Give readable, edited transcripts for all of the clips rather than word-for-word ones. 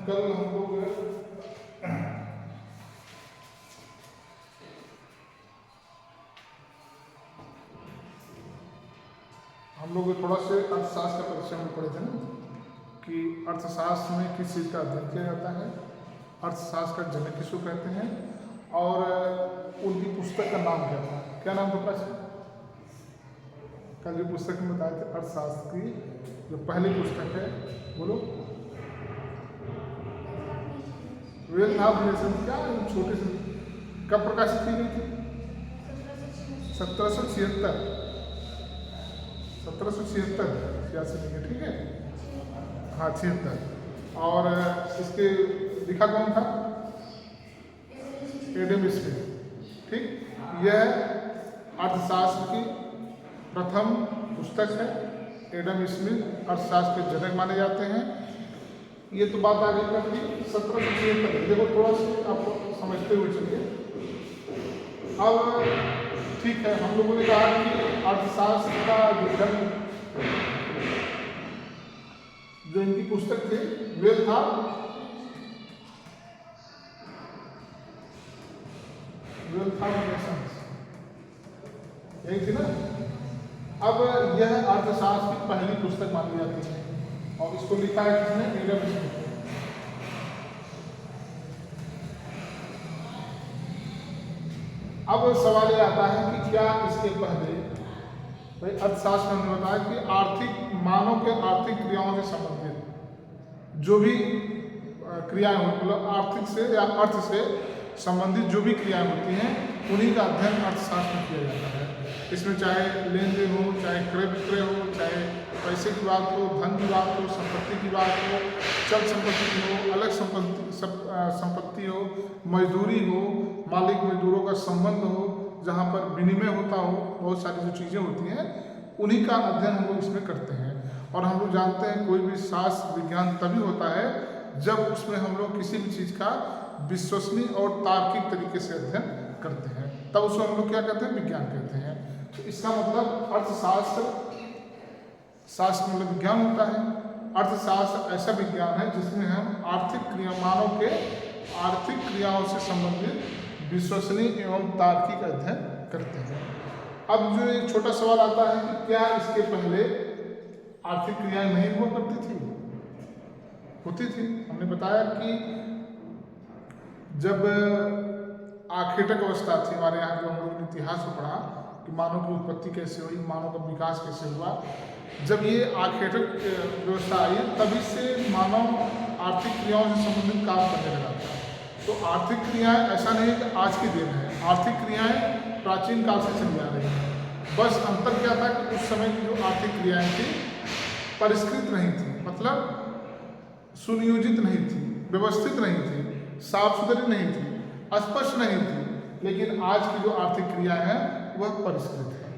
कल हम लोग थोड़ा से अर्थशास्त्र का परिचय में पढ़े थे ना कि अर्थशास्त्र में किस चीज़ का अध्ययन किया जाता है, अर्थशास्त्र का जनक किसको कहते हैं और उनकी पुस्तक का नाम क्या था, क्या नाम था प्राचीन? कल जो पुस्तक में बताए थे अर्थशास्त्र की जो पहली पुस्तक है, बोलो वेल्थ ऑफ नेशन, क्या छोटे से कब प्रकाशित की गई थी? 1776 छियासी में, ठीक है, हाँ 76। और इसके लिखा कौन था? एडम स्मिथ, ठीक। यह अर्थशास्त्र की प्रथम पुस्तक है। एडम स्मिथ अर्थशास्त्र के जनक माने जाते हैं। ये तो बात आगे कर दी 1776। देखो थोड़ा सा आपको समझते हुए चलिए। अब ठीक है, हम लोगों ने कहा कि अर्थशास्त्र का जो जन्म, जो इनकी पुस्तक थी वेल्थ ऑफ नेशंस, यही थी ना। अब यह अर्थशास्त्र की पहली पुस्तक मानी जाती है और इसको लिखा है किसने? एडम स्मिथ ने। अब सवाल ये आता है कि क्या इसके पहले, भाई अर्थशास्त्र में बताया कि आर्थिक मानव के आर्थिक क्रियाओं से संबंधित जो भी क्रियाएं होती, मतलब आर्थिक से या अर्थ से संबंधित जो भी क्रियाएं होती हैं उन्हीं का अध्ययन अर्थशास्त्र में किया जाता है। इसमें चाहे लेन देन हो, चाहे क्रय विक्रय हो, चाहे पैसे की बात हो, धन की बात हो, संपत्ति की बात हो, चल संपत्ति हो, अलग संपत्ति हो, मजदूरी हो, मालिक मजदूरों का संबंध हो, जहाँ पर विनिमय होता हो, बहुत सारी जो चीज़ें होती हैं उन्हीं का अध्ययन हम लोग इसमें करते हैं। और हम लोग जानते हैं कोई भी शास्त्र विज्ञान तभी होता है जब उसमें हम लोग किसी भी चीज़ का विश्वसनीय और तार्किक तरीके से अध्ययन करते हैं, तब उसको हम लोग क्या कहते हैं? विज्ञान कहते हैं। तो इसका मतलब अर्थशास्त्र, शास्त्र मतलब विज्ञान होता है। अर्थशास्त्र ऐसा विज्ञान है जिसमें हम आर्थिक क्रिया, मानव के आर्थिक क्रियाओं से संबंधित विश्वसनीय एवं तार्किक अध्ययन करते हैं। अब जो एक छोटा सवाल आता है कि क्या इसके पहले आर्थिक क्रियाएं नहीं हुआ करती थी? होती थी। हमने बताया कि जब आखेटक अवस्था थी हमारे यहाँ, जो हम लोगों ने इतिहास में पढ़ा कि मानव की उत्पत्ति कैसे हुई, मानव का विकास कैसे हुआ, जब ये आखेटक व्यवस्था आई तभी से मानव आर्थिक क्रियाओं से संबंधित काम करने लगा था। तो आर्थिक क्रियाएं ऐसा नहीं कि आज की दिन है, आर्थिक क्रियाएं प्राचीन काल से चली आ रही हैं। बस अंतर क्या था कि उस समय की जो आर्थिक क्रियाएं थी परिष्कृत नहीं थी, मतलब सुनियोजित नहीं थी, व्यवस्थित नहीं थी, साफ सुथरी नहीं थी, स्पष्ट नहीं थी। लेकिन आज की जो आर्थिक क्रियाएं हैं वह परिष्कृत है।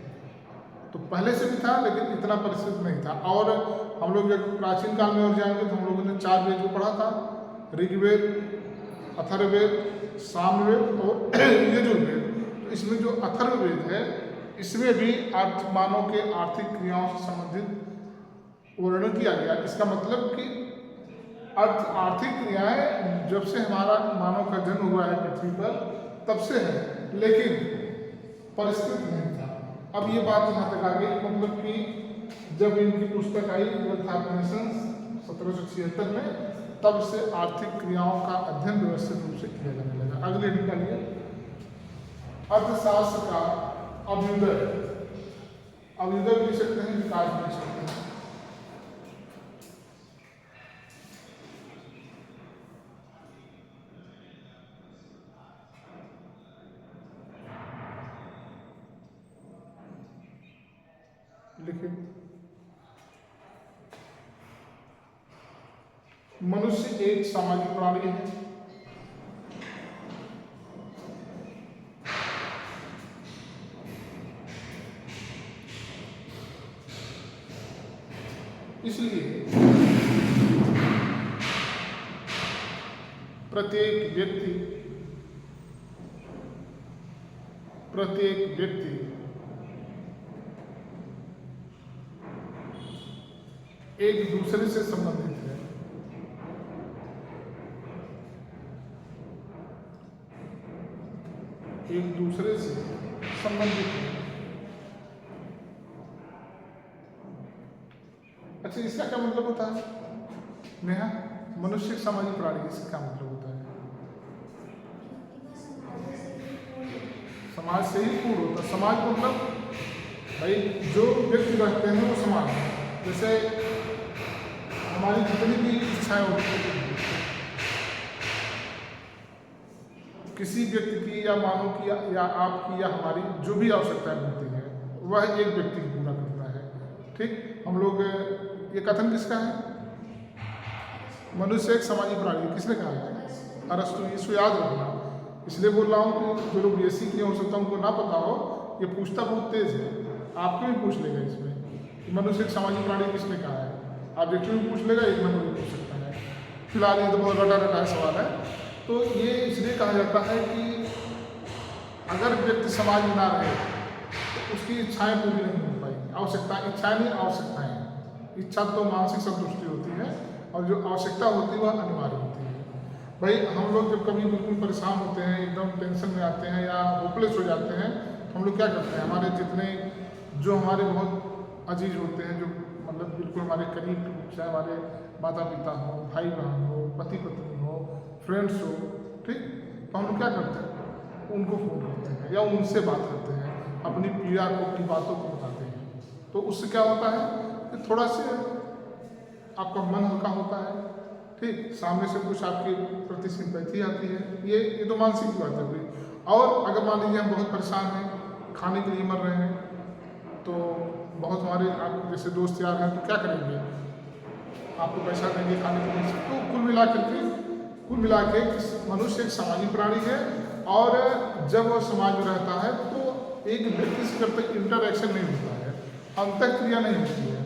तो पहले से भी था लेकिन इतना परिष्कृत नहीं था। और हम लोग जब प्राचीन काल में और जाएंगे तो हम लोगों ने 4 वेद को पढ़ा था, ऋग्वेद, अथर्ववेद, सामवेद और यजुर्वेद। तो इसमें जो अथर्ववेद है इसमें भी मानव के आर्थिक क्रियाओं से संबंधित वर्णन किया गया। इसका मतलब कि आर्थिक क्रियाएं जब से हमारा मानव का जन्म हुआ है पृथ्वी पर तब से है, लेकिन परिष्कृत नहीं था। अब ये बात यहाँ तक आ गई, मतलब कि जब इनकी पुस्तक आई वेल्थ ऑफ नेशंस 1776 में, तब से आर्थिक क्रियाओं का अध्ययन व्यवस्थित रूप से किया जाने लगा। अगले निकालिए, अर्थशास्त्र का अभ्युदय। अभ्युदय भी लिख सकते हैं, विकास भी लिख सकते हैं। लिखिए, मनुष्य एक सामाजिक प्राणी है। इसलिए प्रत्येक व्यक्ति एक दूसरे से संबंधित है। एक दूसरे से संबंधित हैं। अच्छा, इसका क्या मतलब होता है नेहा? मनुष्य एक सामाजिक प्राणी, इसका क्या मतलब होता है? समाज से ही पूर्ण होता है। समाज मतलब भाई जो व्यक्ति रहते हैं वो समाज है। जैसे हमारी जितनी भी इच्छाएं होती हैं, किसी व्यक्ति की या मानव की या आपकी या हमारी जो भी आवश्यकताएं होती है वह एक व्यक्ति पूरा करता है। ठीक, हम लोग ये कथन किसका है? मनुष्य एक सामाजिक प्राणी, किसने कहा है? अरस्तु। इसको याद रखना, इसलिए बोल रहा हूँ कि जो लोग बीएससी किए हो सकता है उनको ना पता हो, ये पूछता बहुत तेज है, आपको भी पूछ लेगा इसमें कि मनुष्य एक सामाजिक प्राणी किसने कहा है। ऑब्जेक्टिव भी पूछ लेगा, एक नंबर भी पूछ सकता है। फिलहाल ये तो बहुत रटा सवाल है। तो ये इसलिए कहा जाता है कि अगर व्यक्ति समाज में ना रहे तो उसकी इच्छाएं पूरी नहीं हो पाएंगी। आवश्यकताएं, इच्छाएं नहीं आवश्यकताएं। इच्छा तो मानसिक संतुष्टि होती है और जो आवश्यकता होती है वह अनिवार्य होती है। भाई हम लोग जब कभी बिल्कुल परेशान होते हैं, एकदम टेंशन में आते हैं या होपलेस हो जाते हैं, तो हम लोग क्या करते हैं? हमारे जितने जो हमारे बहुत अजीज होते हैं, जो मतलब बिल्कुल हमारे करीब, चाहे हमारे माता पिता हो, भाई बहन हो, पति पत्नी हो, फ्रेंड्स हो, ठीक, तो हम लोग क्या करते हैं? उनको फ़ोन करते हैं या उनसे बात करते हैं, अपनी पीड़ा को, अपनी बातों को बताते हैं। तो उससे क्या होता है कि थोड़ा सा आपका मन हल्का होता है। ठीक, सामने से कुछ आपके प्रति सिंपैथी आती है। ये तो मानसिक बात है हुई। और अगर मान लीजिए हम बहुत परेशान हैं, खाने के लिए मर रहे हैं, तो बहुत हमारे आप जैसे दोस्त यार हैं, तो क्या करेंगे? आपको पैसा देंगे खाने के लिए। तो कुल मिला के मनुष्य एक सामाजिक प्राणी है और जब वह समाज में रहता है तो एक व्यक्ति से जब तक इंटरएक्शन नहीं होता है, अंतःक्रिया नहीं होती है,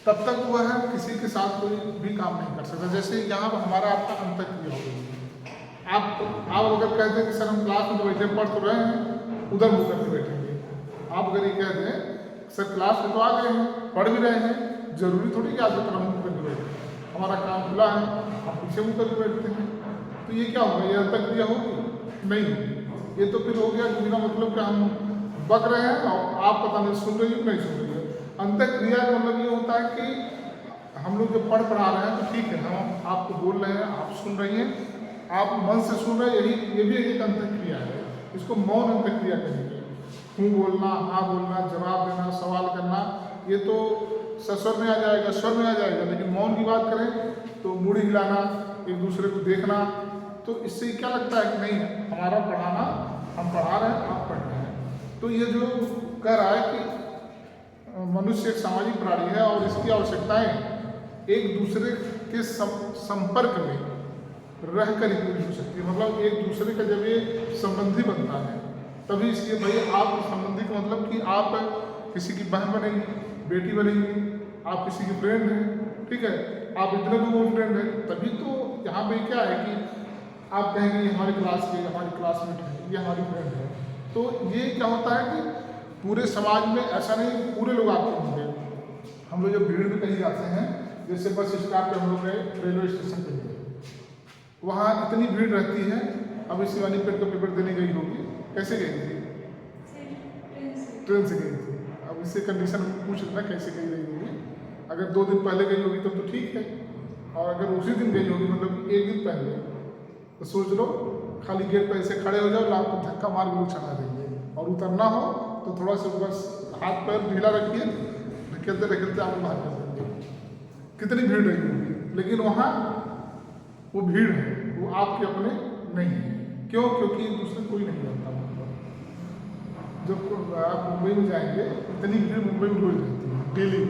तब तक वह किसी के साथ कोई भी काम नहीं कर सकता। जैसे यहाँ पर हमारा आपका अंतःक्रिया हो गई, आप अगर कहते हैं कि सर हम क्लास में बैठे पढ़ तो रहे हैं, उधर मुँह करके बैठेंगे। आप अगर ये कहते हैं सर क्लास में तो आ गए हैं, पढ़ भी रहे हैं, जरूरी थोड़ी कि आपकी तरह मुँह करके बैठे, हमारा काम खुला है, हम पीछे मुँह करके बैठते हैं। तो ये क्या होगा? ये अंतःक्रिया होगी? नहीं होगी। ये तो फिर हो गया कि बिना मतलब कि हम बक रहे हैं और आप पता नहीं सुन रही हो नहीं सुन रही हो। अंतःक्रिया का मतलब ये होता है कि हम लोग जब पढ़ा रहे हैं तो ठीक है, हम आपको बोल रहे हैं, आप सुन रही हैं, आप मन से सुन रहे हैं, ये भी एक अंतःक्रिया है। इसको मौन अंतःक्रिया कहेंगे। हूँ बोलना, हाँ बोलना, जवाब देना, सवाल करना, ये तो सस्वर में आ जाएगा, स्वर में आ जाएगा। लेकिन मौन की बात करें तो मुड़ी हिलाना, एक दूसरे को देखना, तो इससे क्या लगता है कि नहीं हमारा पढ़ाना, हम पढ़ा रहे हैं, आप पढ़ रहे हैं। तो ये जो कह रहा है कि मनुष्य एक सामाजिक प्राणी है और इसकी आवश्यकताएं एक दूसरे के संपर्क में रहकर ही पूरी हो सकती है। मतलब एक दूसरे का जब ये संबंधी बनता है तभी इसलिए भाई आप संबंधी का मतलब कि आप किसी की बहन बनेंगी, बेटी बनेंगी, आप किसी की फ्रेंड हैं, ठीक है, आप इतने लोगों के फ्रेंड हैं, तभी तो यहाँ पे क्या है कि आप कहेंगे ये हमारी क्लास के, हमारी क्लासमेट है, ये हमारी फ्रेंड है। तो ये क्या होता है कि पूरे समाज में ऐसा नहीं पूरे लोग आपके होंगे। हम लोग जब भीड़ में कहीं जाते हैं, जैसे बस स्टॉप पे हम लोग गए, रेलवे स्टेशन पे गए, वहाँ इतनी भीड़ रहती है। अब इस शिवानी पेट का पेपर देने गई होगी, कैसे गई थी? ट्रेन से गई थी। अब इससे कंडीशन पूछ लेना कैसे गई रही होगी। अगर 2 दिन पहले गई होगी तब तो ठीक है, और अगर उसी दिन गई होगी मतलब 1 दिन पहले, तो सोच लो खाली गेट पर ऐसे खड़े हो जाओ, आपको धक्का मार के लोग चढ़ा देंगे। और उतरना हो तो थोड़ा सा बस हाथ पैर ढीला रखिए, ढकेलते आपको बाहर कर देंगे। कितनी भीड़ रही होगी, लेकिन वहाँ वो भीड़ है, वो आपके अपने नहीं है। क्यों? क्योंकि दूसरे कोई नहीं जानता वहाँ पर। जब आप मुंबई में जाएंगे, इतनी भीड़ मुंबई में रोज रहती है डेली,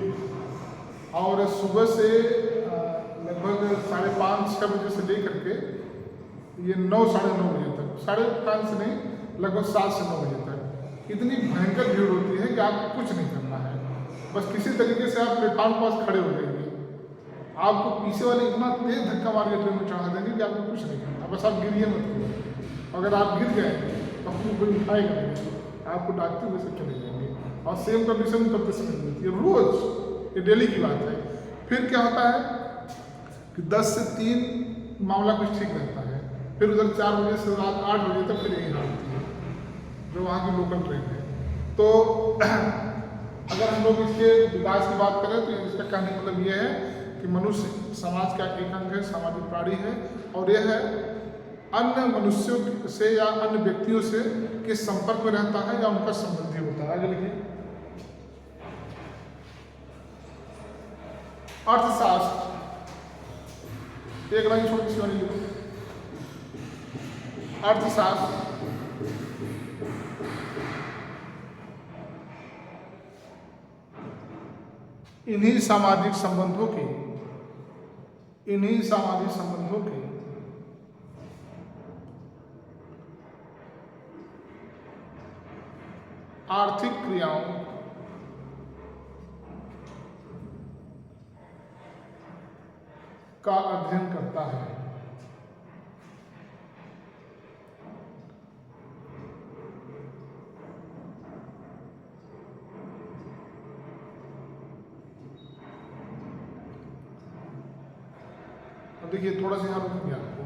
और सुबह से लगभग 5:30-6 बजे से लेकर के ये 9 साढ़े 9 बजे तक, 5:30 से नहीं, लगभग 7 से 9 बजे तक इतनी भयंकर भीड़ होती है कि आपको कुछ नहीं करना है। बस किसी तरीके से आप प्लेटफॉर्म पास खड़े हो जाएंगे, आपको पीछे वाले इतना तेज धक्का मार के ट्रेन में चढ़ा देंगे कि आपको कुछ नहीं करना, बस आप गिरिए मत करो। अगर आप गिर जाएंगे तो आपको कोई उठाएगा नहीं, आपको डाकते हुए से चले जाएंगे। और सेम कंडीशन में तब समझ मिलती है रोज, ये डेली की बात है। फिर क्या होता है कि 10 से 3 मामला कुछ ठीक रहता है, फिर उधर 4 बजे से रात 8 बजे तक फिर यही हाल होती है, जो वहाँ की लोकल ट्रेन है। तो अगर हम लोग इसके विकास की बात करें तो इसका कहने का मतलब ये है कि मनुष्य समाज का एक अंग है, सामाजिक प्राणी है, और यह है अन्य मनुष्यों से या अन्य व्यक्तियों से किस संपर्क में रहता है या उनका संबंधी होता है। आगे लिखिए। अर्थशास्त्र, एक लाइन छोटी सी वाली लिखो। अर्थशास्त्र इन्हीं सामाजिक संबंधों के आर्थिक क्रियाओं का अध्ययन करता है। अब देखिए थोड़ा सा यहाँ रुक गया आपको,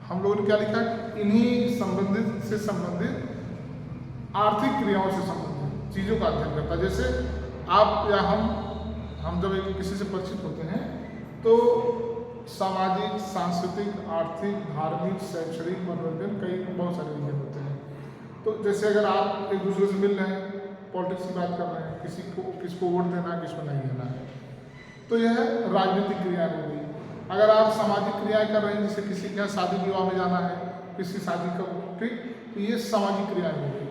हम लोगों ने क्या लिखा है, इन्हीं संबंधित आर्थिक क्रियाओं से संबंधित चीज़ों का अध्ययन करता है। जैसे आप या हम जब किसी से परिचित होते हैं तो सामाजिक, सांस्कृतिक, आर्थिक, धार्मिक, शैक्षणिक, मनोरंजन, कई बहुत सारे रीजन होते हैं। तो जैसे अगर आप एक दूसरे से मिल रहे हैं, पॉलिटिक्स की बात कर रहे हैं, किसको वोट देना है, किसको नहीं देना है, तो यह राजनीतिक क्रिया हो गई। अगर आप सामाजिक क्रियाएं कर रहे हैं, जैसे किसी के यहाँ शादी विवाह में जाना है, किसी शादी का, ठीक, तो ये सामाजिक क्रियाएं हो गई।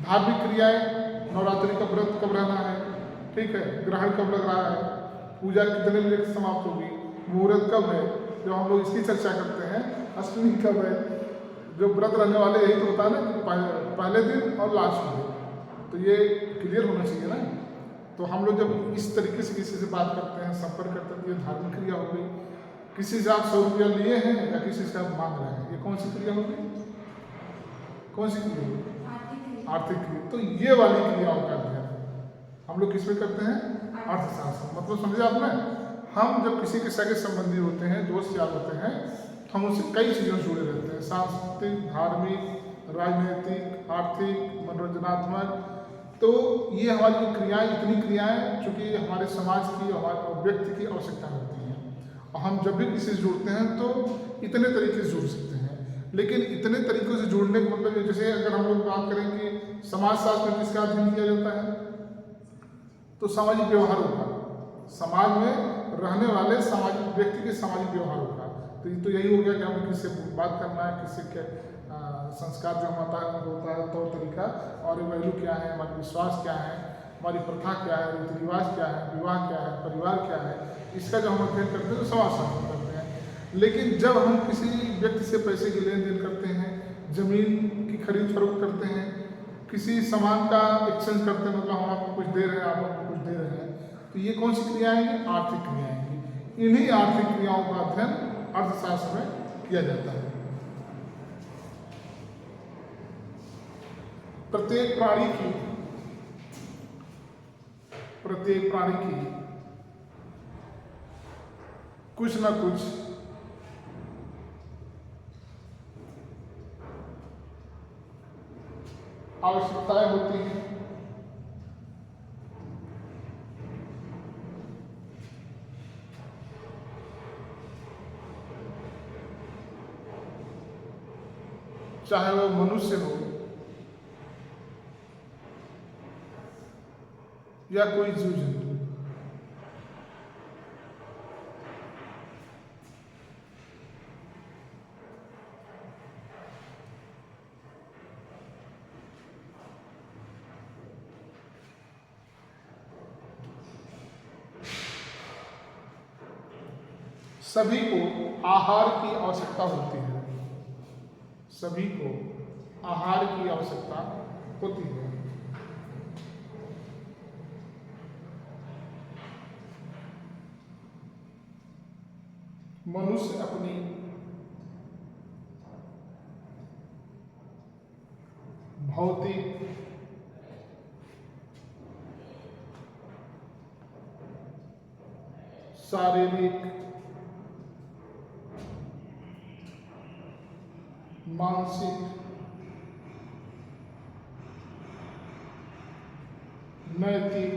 धार्मिक क्रियाएं, नवरात्रि का व्रत कब रहना है, ठीक है, ग्रहण कब लग रहा है, पूजा कितने बजे समाप्त होगी, मुहूर्त कब है, जो हम लोग इसकी चर्चा करते हैं, अष्टमी कब है, जो व्रत रहने वाले यही तो होता है ना, पहले दिन और लास्ट दिन, तो ये क्लियर होना चाहिए ना। तो हम लोग जब इस तरीके से किसी से बात करते हैं, संपर्क करते हैं, तो ये धार्मिक क्रिया हो गई। किसी से आप 100 रुपया लिए हैं या किसी से आप मांग रहे हैं, ये कौन सी क्रिया होगी, कौन सी क्रिया होगी, आर्थिक क्रिया। तो ये वाली क्रियाओं का अध्ययन हम लोग किस में करते हैं, अर्थशास्त्र। मतलब समझे आपने, हम जब किसी के सगे संबंधी होते हैं, दोस्त यार होते हैं, तो हम उससे कई चीज़ों से जुड़े रहते हैं, सांस्कृतिक, धार्मिक, राजनीतिक, आर्थिक, मनोरंजनात्मक। तो ये हमारी क्रियाएं, इतनी क्रियाएं चूँकि हमारे समाज की, हमारे व्यक्ति की आवश्यकता होती है, और हम जब भी किसी से जुड़ते हैं तो इतने तरीके से जुड़ सकते हैं। लेकिन इतने तरीक़ों से जुड़ने का मतलब, जैसे अगर हम लोग बात करें कि समाजशास्त्र में किसका अध्ययन किया जाता है, तो सामाजिक व्यवहारों का, समाज में रहने वाले सामाजिक व्यक्ति के सामाजिक व्यवहारों का। तो यही हो गया कि हमें किससे बात करना है, किससे क्या संस्कार जो हमारा होता है, तौर तरीका, और वैल्यू क्या है, हमारे विश्वास क्या है, हमारी प्रथा क्या है, रीति रिवाज क्या है, विवाह क्या है, परिवार क्या है, इसका जब हम अध्ययन करते हैं तो समाजशास्त्र करते हैं। लेकिन जब हम किसी व्यक्ति से पैसे की लेन देन करते हैं, जमीन की खरीद फरोख्त करते हैं, किसी सामान का एक्सचेंज करते हैं, मतलब हम आपको कुछ दे रहे हैं, आप हमको कुछ दे रहे हैं, तो ये कौन सी क्रियाएं हैं, आर्थिक क्रियाएं हैं। इन्हीं आर्थिक क्रियाओं का अध्ययन अर्थशास्त्र में किया जाता है। प्रत्येक प्राणी की कुछ ना कुछ आवश्यकताएं होती हैं। चाहे वो मनुष्य हो या कोई जीव जंतु। सभी को आहार की आवश्यकता होती है, सभी को आहार की आवश्यकता होती है। मनुष्य अपनी भौतिक, शारीरिक, मानसिक, नैतिक,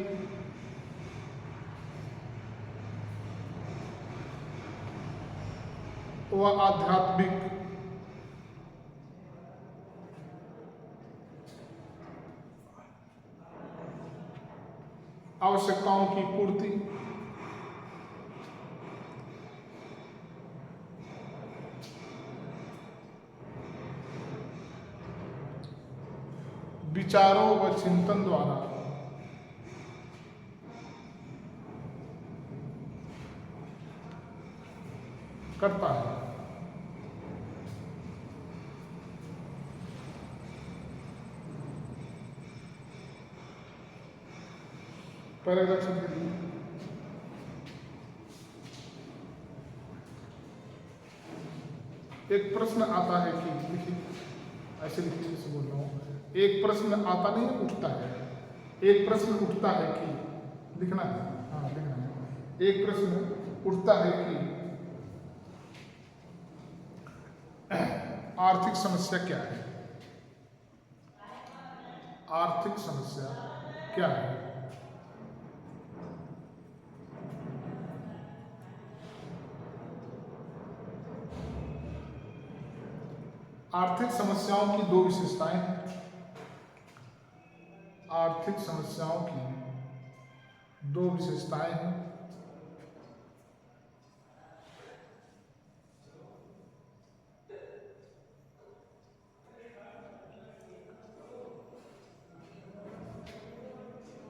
व आध्यात्मिक आवश्यकताओं की पूर्ति, विचारों व चिंतन द्वारा करता है। पैराग्राफ समझ लीजिए। एक प्रश्न आता है कि लिखिए, ऐसे लिखिए जैसे बोल रहा हूँ। एक प्रश्न आता नहीं है, उठता है। एक प्रश्न उठता है कि, लिखना है, हाँ लिखना है। एक प्रश्न उठता है कि आर्थिक समस्या क्या है? आर्थिक समस्या क्या है? आर्थिक समस्याओं की दो विशेषताएं हैं। आर्थिक समस्याओं की दो विशेषताएं हैं।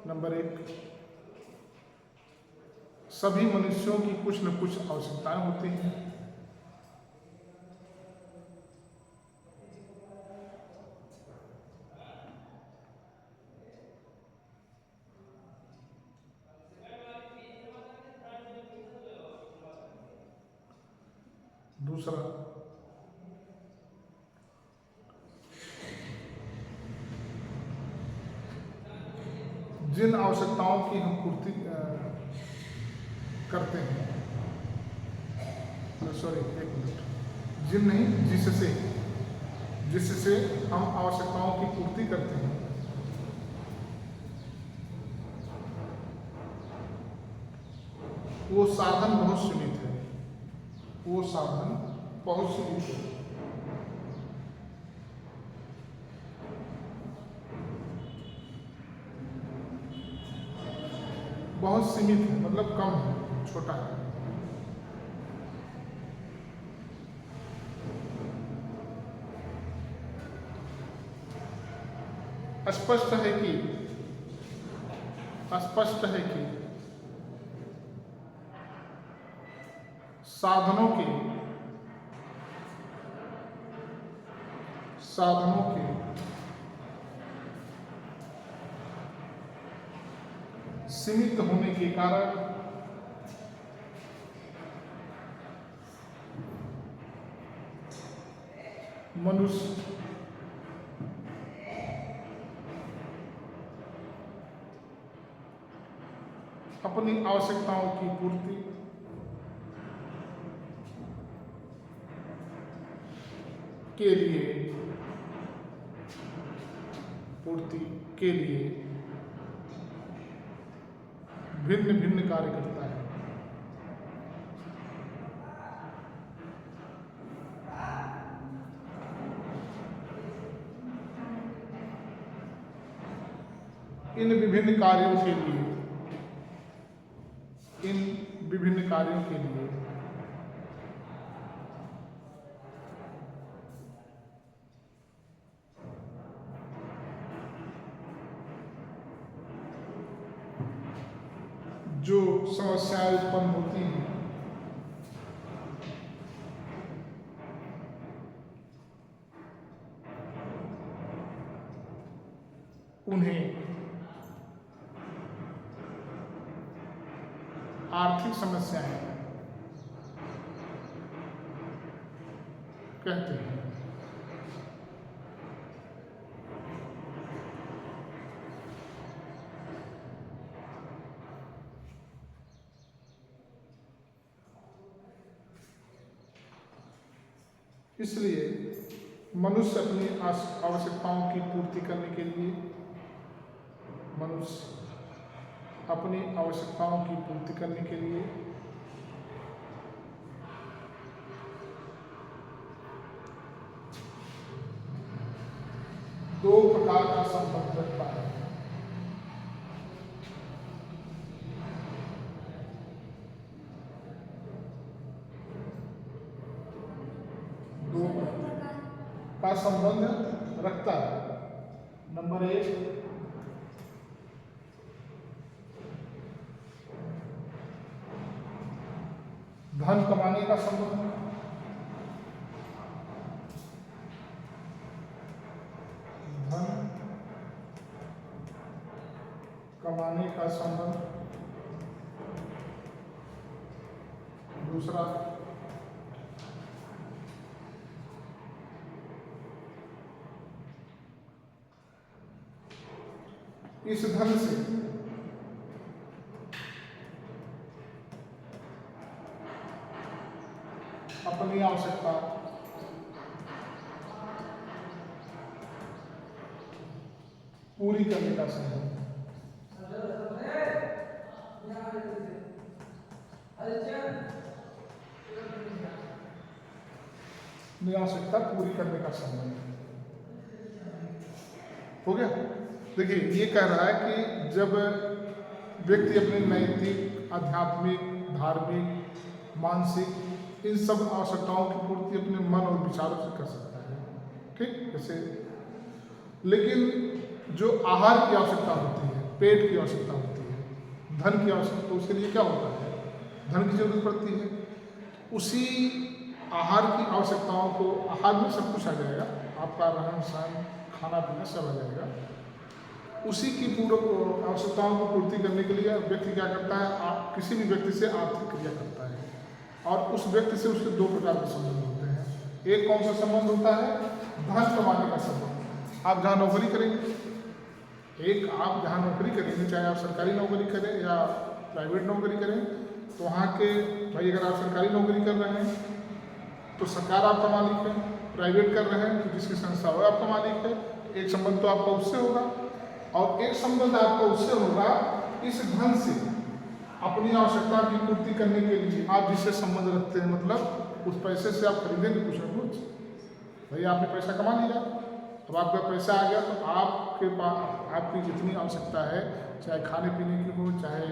नंबर एक, सभी मनुष्यों की कुछ न कुछ आवश्यकताएं होती हैं। दूसरा, जिन आवश्यकताओं की हम पूर्ति करते हैं, सॉरी एक मिनट, जिन नहीं, जिससे हम आवश्यकताओं की पूर्ति करते हैं, वो साधन बहुत सीमित है। वो साधन बहुत सीमित है। बहुत सीमित है मतलब कम है, छोटा है। स्पष्ट है कि साधनों के सीमित होने के कारण मनुष्य अपनी आवश्यकताओं की पूर्ति के लिए भिन्न भिन्न कार्य करता है। इन विभिन्न कार्यों के लिए जो समस्याएं उत्पन्न होती हैं, उन्हें आर्थिक समस्याएं कहते हैं। इसलिए मनुष्य अपनी आवश्यकताओं की पूर्ति करने के लिए, मनुष्य अपनी आवश्यकताओं की पूर्ति करने के लिए दो प्रकार का संबंध रखता है। दो का संबंध रखता है। नंबर 1, धन कमाने का संबंध। धन कमाने का संबंध। दूसरा, इस धन से अपनी आवश्यकता पूरी करने का संबंध। अपनी आवश्यकता पूरी करने का संबंध हो गया। देखिए, ये कह रहा है कि जब व्यक्ति अपने नैतिक, आध्यात्मिक, धार्मिक, मानसिक इन सब आवश्यकताओं की पूर्ति अपने मन और विचारों से कर सकता है, ठीक, जैसे, लेकिन जो आहार की आवश्यकता होती है, पेट की आवश्यकता होती है, धन की आवश्यकता, उसके लिए क्या होता है, धन की जरूरत पड़ती है। उसी आहार की आवश्यकताओं को, आहार में सब कुछ आ जाएगा, आपका रहन सहन, खाना पीना सब आ जाएगा। उसी की पूर्ण आवश्यकताओं को पूर्ति करने के लिए व्यक्ति क्या करता है, आप किसी भी व्यक्ति से आर्थिक क्रिया करता है, और उस व्यक्ति से उसके दो प्रकार के संबंध होते हैं। एक कौन सा संबंध होता है, धन कमाने का संबंध। आप जहाँ नौकरी करेंगे, आप जहाँ नौकरी करेंगे, चाहे आप सरकारी नौकरी करें या प्राइवेट नौकरी करें, तो वहाँ के भाई, अगर आप सरकारी नौकरी कर रहे हैं तो सरकार आपका मालिक है, प्राइवेट कर रहे हैं तो जिसकी संस्था हो आपका मालिक है। एक संबंध तो आपका उससे होगा, और एक संबंध आपका उससे होगा इस धन से अपनी आवश्यकता की पूर्ति करने के लिए आप जिससे संबंध रखते हैं, मतलब उस पैसे से आप खरीदेंगे कुछ न कुछ। भाई, आपने पैसा कमा लिया, अब आपका पैसा आ गया, तो आपके पास आपकी जितनी आवश्यकता है, चाहे खाने पीने की हो, चाहे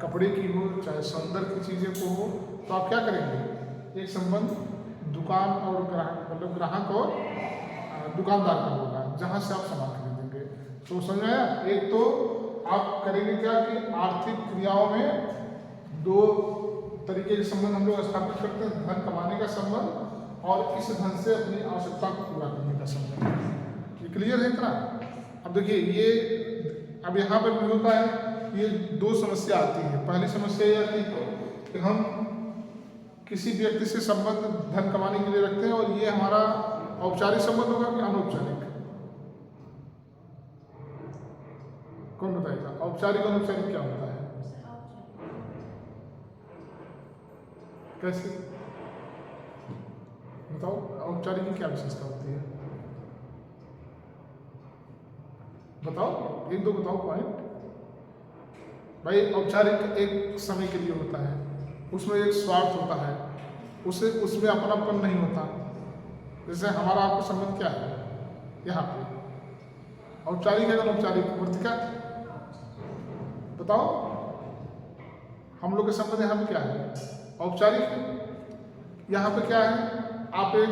कपड़े की हो, चाहे सौंदर्य की चीज़ें को हो, तो आप क्या करेंगे, एक संबंध दुकान और ग्राहक, मतलब ग्राहक और दुकानदार का होगा, जहाँ से आप सामान खरीदेंगे। तो समझ में आया। एक तो आप करेंगे क्या कि आर्थिक क्रियाओं में दो तरीके के संबंध हम लोग स्थापित करते हैं, धन कमाने का संबंध और इस धन से अपनी आवश्यकता को पूरा करने का संबंध। ये क्लियर है इतना। अब देखिए, ये अब यहाँ पर भी होता है, ये दो समस्या आती है। पहली समस्या ये आती है कि हम किसी व्यक्ति से संबंध धन कमाने के लिए रखते हैं, और ये हमारा औपचारिक संबंध होगा कि अनौपचारिक, कौन बताएगा? औपचारिक और अनौपचारिक क्या होता है, कैसे बताओ? औपचारिक की क्या विशेषता होती है, बताओ, एक दो बताओ पॉइंट। भाई, औपचारिक एक समय के लिए होता है, उसमें एक स्वार्थ होता है, उसमें अपनापन नहीं होता। जैसे हमारा आपका संबंध क्या है यहाँ पे, औपचारिक है या अनौपचारिक? वर्तिका बताओ, हम लोग के संबंध यहाँ पे क्या है, औपचारिक है। यहाँ पे क्या है, आप एक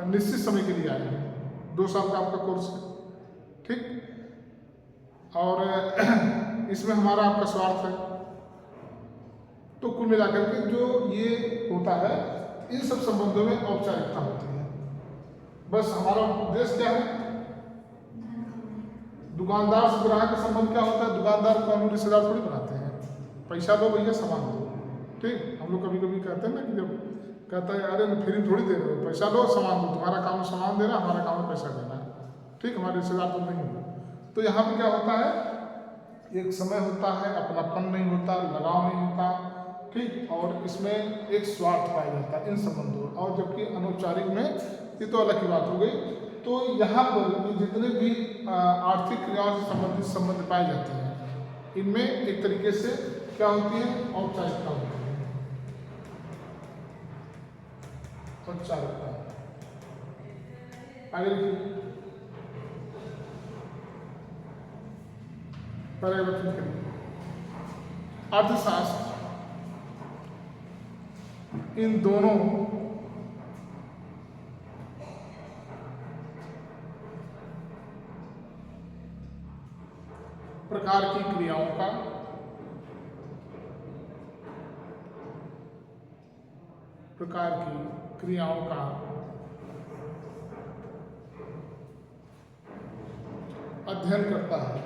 निश्चित समय के लिए आए हैं, 2 साल का आपका कोर्स है, ठीक, और इसमें हमारा आपका स्वार्थ है। तो कुल मिलाकर के जो ये होता है, इन सब संबंधों में औपचारिकता होती है। बस हमारा उद्देश्य क्या है, दुकानदार से ग्राहक का संबंध क्या होता है, दुकानदार को हम रिश्तेदार थोड़ी बनाते हैं, पैसा दो भैया सामान दो, ठीक। हम लोग कभी कभी कहते हैं ना कि जब कहता है अरे फ्री थोड़ी दे रहे हो, पैसा लो सामान दो, तुम्हारा काम है सामान देना, हमारा काम है पैसा देना, ठीक, हमारे रिश्तेदार तो नहीं हो। तो यहाँ पे क्या होता है, एक समय होता है, अपनापन नहीं होता, लगाव नहीं होता, ठीक। और इसमें एक स्वार्थ पाया जाता है इन संबंधों, और जबकि अनौपचारिक में ये तो अलग की बात हो गई। तो यहाँ पर ये जितने भी आर्थिक क्रियाओं से संबंधित संबंध पाए जाते हैं, इनमें एक तरीके से क्या होती है, औपचारिकता होती है, औपचारिकता। आगे लिखिए, परिवर्तित करिए। अर्थशास्त्र इन दोनों प्रकार की क्रियाओं का अध्ययन करता है।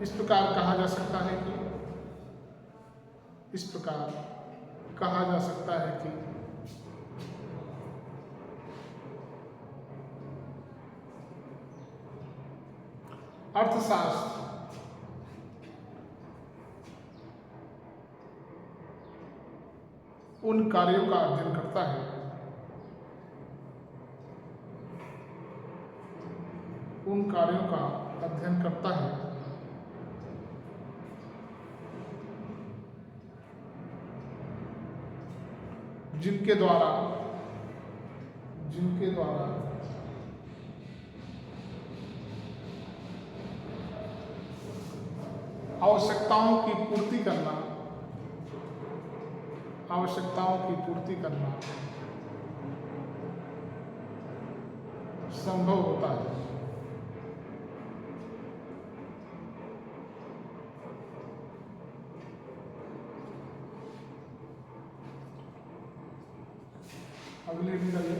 इस प्रकार कहा जा सकता है कि अर्थशास्त्र उन कार्यों का अध्ययन करता है जिनके द्वारा आवश्यकताओं की पूर्ति करना संभव होता है। अगले निकलिए,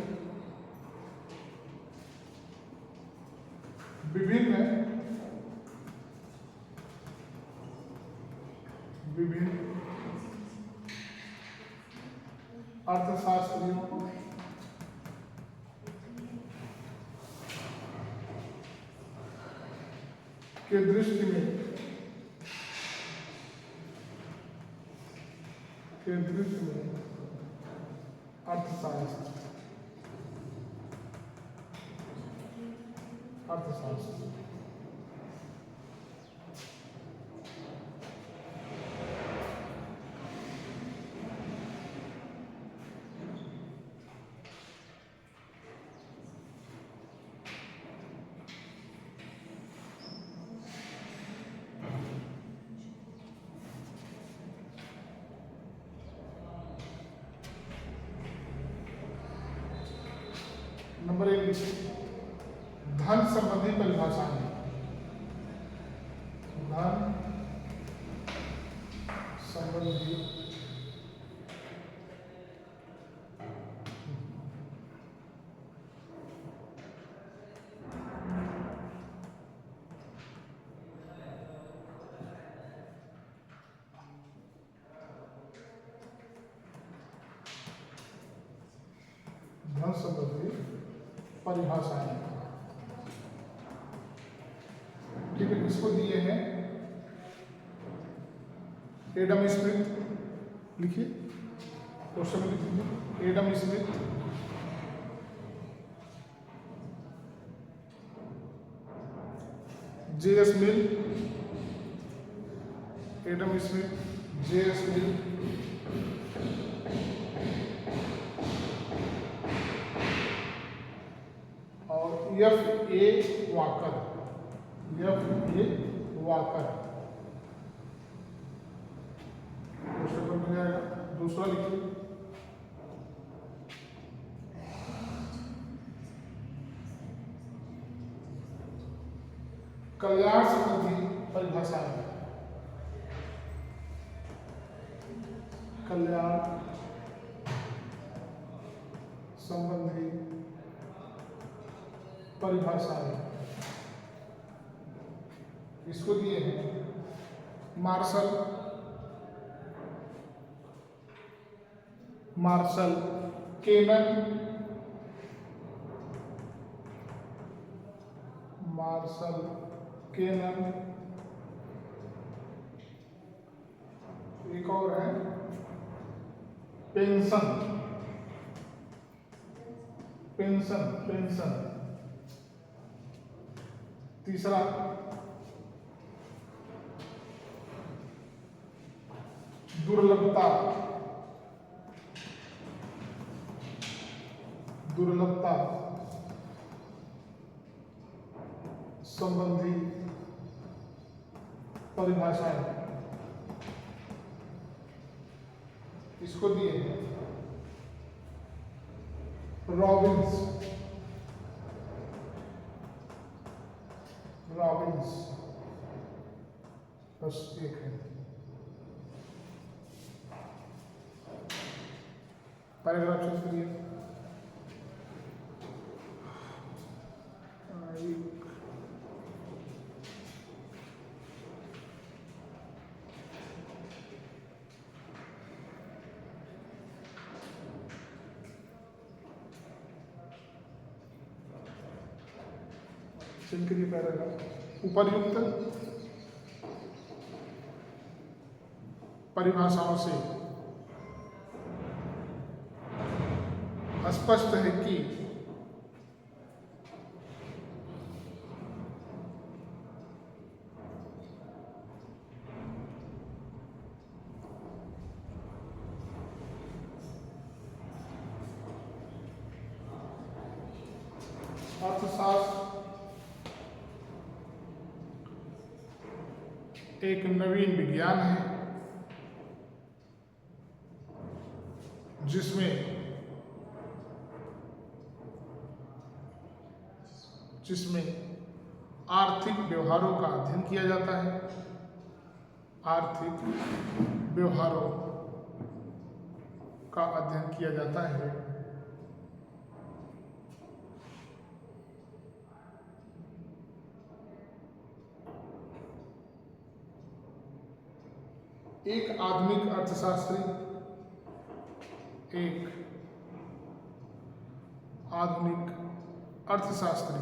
विभिन्न अर्थशास्त्रियों के दृष्टि में अर्थशास्त्र नंबर 1 धन संबंधी परिभाषाएं। धन संबंधी परिभाषाएं, ठीक है। इसको दिए हैं एडम स्मिथ, लिखिए क्वेश्चन में लिख दीजिए, एडम स्मिथ, जे.एस. मिल, एडम स्मिथ, जे.एस. मिल, F.A. Walker, F.A. Walker. Question पर मिल जाएगा। दूसरा लिखिए, कल्याण संबंधी परिभाषा है। कल्याण संबंधी परिभाषा है, इसको दिए हैं मार्शल, केनन मार्शल केनन, एक और है पेंशन, पेंशन पेंशन, तीसरा दुर्लभता, दुर्लभता संबंधी परिभाषाएं इसको दिए हैं रॉबिन्स, रॉबिन्स बस एक है। पैराग्राफ चेंज करिए। चेंज करिए पैराग्राफ। उपर्युक्त परिभाषाओं से स्पष्ट है कि अर्थशास्त्र एक नवीन विज्ञान है जिसमें आर्थिक व्यवहारों का अध्ययन किया जाता है, आर्थिक व्यवहारों का अध्ययन किया जाता है। एक आधुनिक अर्थशास्त्री, एक आधुनिक अर्थशास्त्री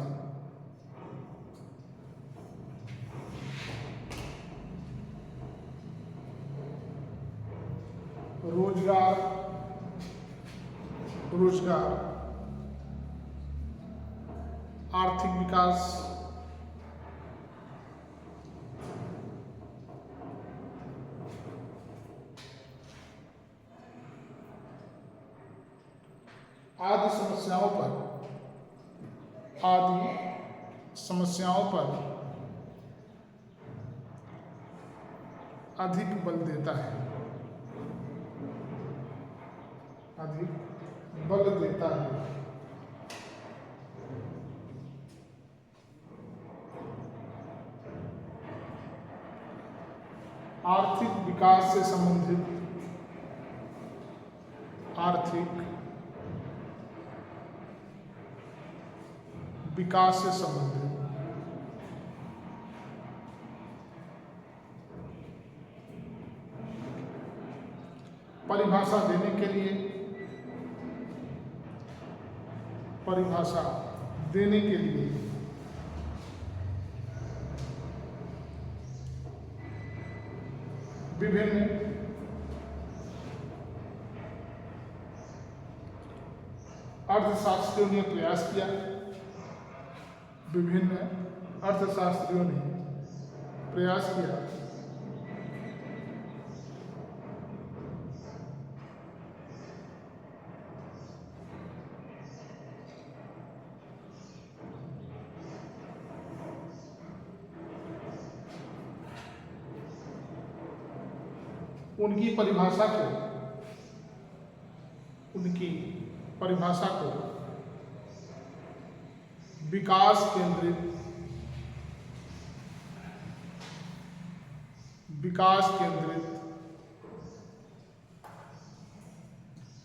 रोजगार, आर्थिक विकास, आदि समस्याओं पर अधिक बल देता है, अधिक बल देता है। आर्थिक विकास से संबंधित, आर्थिक विकास से संबंधित परिभाषा देने के लिए विभिन्न अर्थशास्त्रियों ने प्रयास किया, विभिन्न अर्थशास्त्रियों ने प्रयास किया उनकी परिभाषा को विकास केंद्रित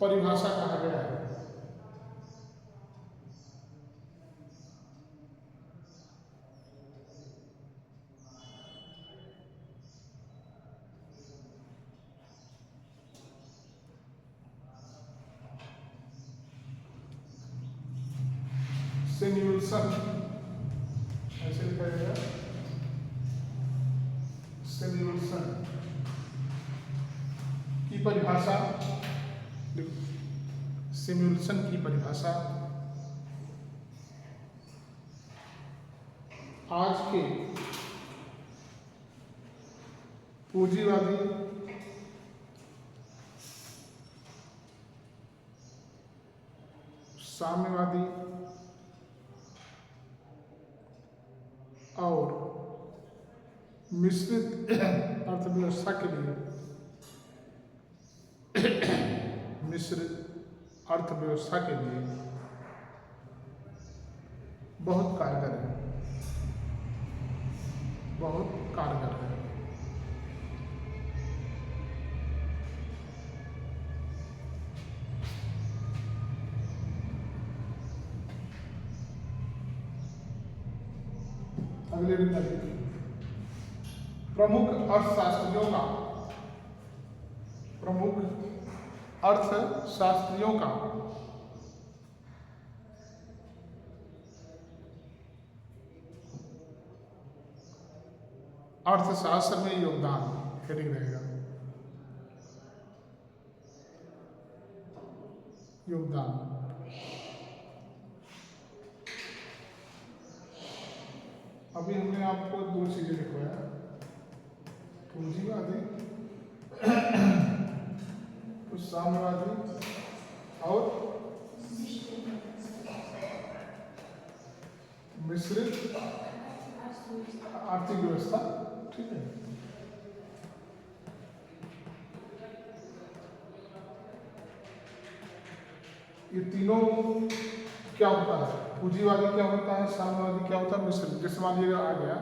परिभाषा कहा गया है। ऐसे लिखा जाएगा सेम्युलसन की परिभाषा। सेम्युलसन की परिभाषा आज के पूंजीवादी साम्यवादी और मिश्रित अर्थव्यवस्था के लिए मिश्रित अर्थव्यवस्था के लिए बहुत कारगर है, बहुत कारगर है। अगले प्रमुख अर्थशास्त्रियों का अर्थशास्त्र में योगदान हेडिंग रहेगा, योगदान। अभी हमने आपको दो चीजें लिखवाया, पूंजीवादी साम्यवादी और मिश्रित आर्थिक व्यवस्था। ठीक है, ये तीनों क्या होता है, पूंजीवादी क्या होता है, साम्यवादी क्या होता है, मिश्रित। जैसे मान लीजिए आ गया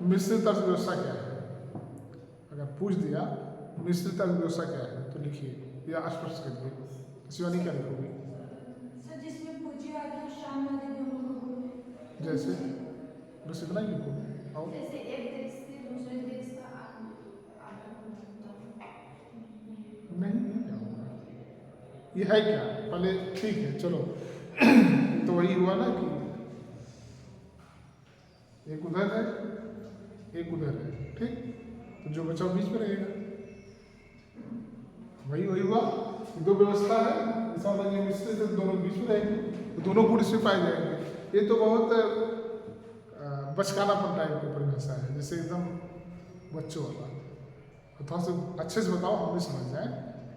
मिश्रित अर्थव्यवस्था क्या है, अगर पूछ दिया मिश्रित अर्थव्यवस्था क्या है तो लिखिए या स्पष्ट करिए। शिवानी क्या लिखोगी? सर जिसमें पूंजीवादी और साम्यवादी दोनों ग्रुप हैं। जैसे बस इतना ही लिखोगे। और जैसे एक देश से दूसरे देश का आदान नहीं क्या होगा, ये है क्या पहले? ठीक है चलो तो वही हुआ ना कि एक उधर है एक उधर है, ठीक, तो जो बचा बीच में रहेगा, वही हुआ। दो व्यवस्था है, ऐसा होगा ये मिश्रित दोनों बीच में रहेंगे तो दोनों गुण इसमें पाए जाएंगे। ये तो बहुत बचकानापन टाइप की परिभाषा है, जैसे एकदम बच्चों वाला। तो थोड़ा सा अच्छे से बताओ, हम भी समझ जाए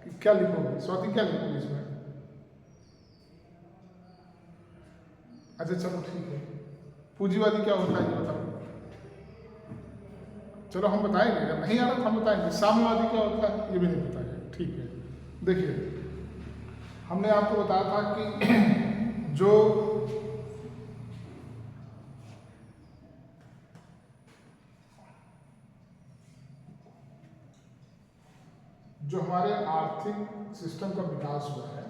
कि क्या लिखोगे। स्वाति क्या लिखोगे इसमें? अच्छा चलो ठीक है, पूंजीवादी क्या होता है ये बताओ। चलो हम बताएंगे, अगर नहीं आ रहा तो हम बताएंगे। साम्यवादी क्या होता है ये भी नहीं बताएंगे, ठीक है। देखिए हमने आपको बताया था कि जो हमारे आर्थिक सिस्टम का विकास हुआ है,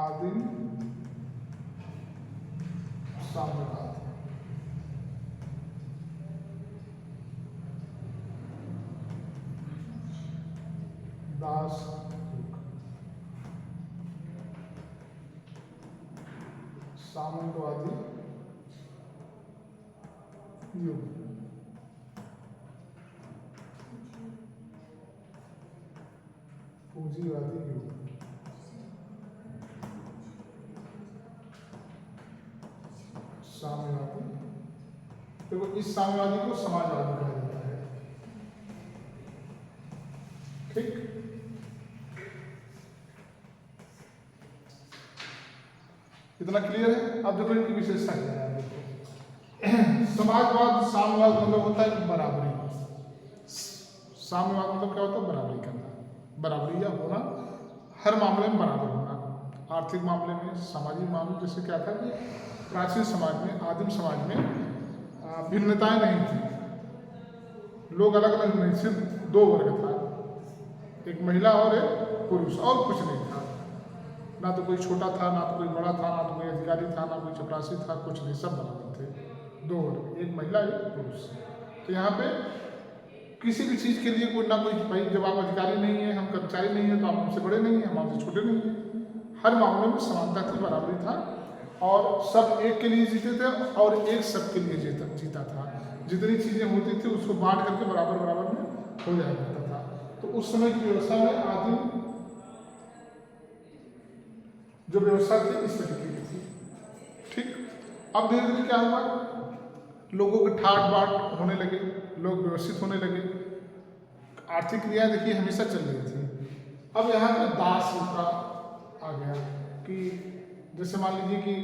आदिम साम्यवाद, दास युग, सामंतवादी युग, पूंजीवादी युग, साम्यवादी। देखो इस साम्यवादी को समाजवादी कहा जाता है, ठीक। इतना क्लियर है? अब देखो इनकी विशेषता क्या है। देखो समाजवाद साम्यवाद मतलब होता है बराबरी। साम्यवाद मतलब क्या होता है? बराबरी करना, बराबरी या होना, हर मामले में बराबर होना। आर्थिक मामले में, सामाजिक मामले, जैसे क्या था कि प्राचीन समाज में, आदिम समाज में भिन्नताएं नहीं थी, लोग अलग अलग नहीं, सिर्फ दो वर्ग था, एक महिला और एक पुरुष, और कुछ नहीं था। ना तो कोई छोटा था, ना तो कोई बड़ा था, ना तो कोई अधिकारी था, ना कोई चपरासी था, कुछ नहीं, सब बराबर थे। दो वर्ग, एक महिला एक पुरुष। तो यहाँ पे किसी भी चीज़ के लिए कोई ना कोई, भाई जब आप अधिकारी नहीं है, हम कर्मचारी नहीं है, तो आप हमसे बड़े नहीं हैं, हम आपसे छोटे नहीं हैं। हर मामले में समानता थी, बराबरी था, और सब एक के लिए जीते थे और एक सबके लिए जीता था। जितनी चीज़ें होती थी उसको बांट करके बराबर बराबर में हो जाया करता था। तो उस समय की व्यवस्था में आदि जो व्यवस्था थी इस तरीके की थी। ठीक, अब धीरे धीरे क्या हुआ, लोगों के ठाट बाट होने लगे, लोग व्यवस्थित होने लगे, आर्थिक क्रियाएं देखिए हमेशा चल रही थी। अब यहाँ पे दास का आ गया कि जैसे मान लीजिए कि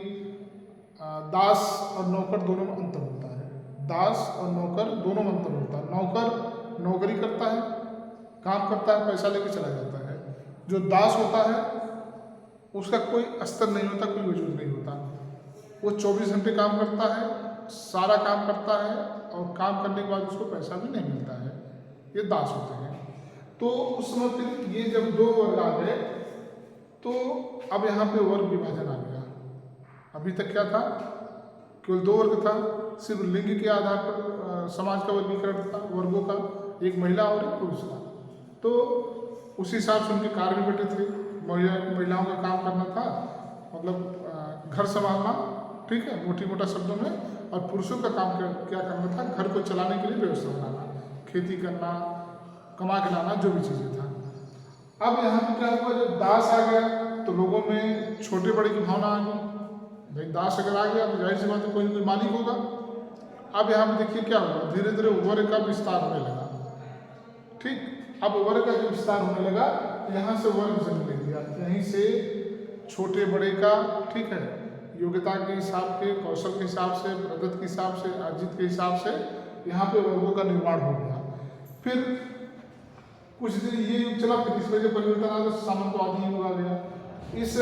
दास और नौकर दोनों में अंतर होता है। दास और नौकर दोनों में अंतर होता है। नौकर नौकरी करता है, काम करता है, पैसा लेके चला जाता है। जो दास होता है उसका कोई अस्तर नहीं होता, कोई वजूद नहीं होता। वो 24 घंटे काम करता है, सारा काम करता है, और काम करने के बाद उसको पैसा भी नहीं मिलता है। ये दास होते हैं। तो उस समय फिर ये जब दो वर्ग आ गए, तो अब यहाँ पे वर्ग विभाजन आ गया। अभी तक क्या था, केवल दो वर्ग था, सिर्फ लिंग के आधार पर समाज का वर्गीकरण था, वर्गों का, एक महिला और एक पुरुष का। तो उस हिसाब से उनके कार्य भी बटे थे। महिलाओं का काम करना था, मतलब घर संभालना, ठीक है, मोटी मोटा शब्दों में, और पुरुषों का काम क्या करना था, घर को चलाने के लिए व्यवस्था बनाना, खेती करना, कमा के लाना, जो भी चीज़ें था। अब यहाँ पे क्या हुआ, जब दास आ गया तो लोगों में छोटे बड़े की भावना आ गई। भाई दास अगर आ गया तो जाहिर सी बात है कोई ना कोई मालिक होगा। अब यहाँ पे देखिए क्या हुआ, धीरे धीरे वर्ग का विस्तार होने लगा। ठीक, अब वर्ग का जब विस्तार होने लगा, यहाँ से वर्ग जन्म ले लिया, यहीं से छोटे बड़े का, ठीक है, योग्यता के हिसाब के, कौशल के हिसाब से, प्रदत्त के हिसाब से, अर्जित के हिसाब से यहाँ पे वर्गों का निर्माण हो गया। फिर कुछ दिन ये युग चला, फिर इसमें जो परिवर्तन आ गया, सामंतवादी युग आ गया। इस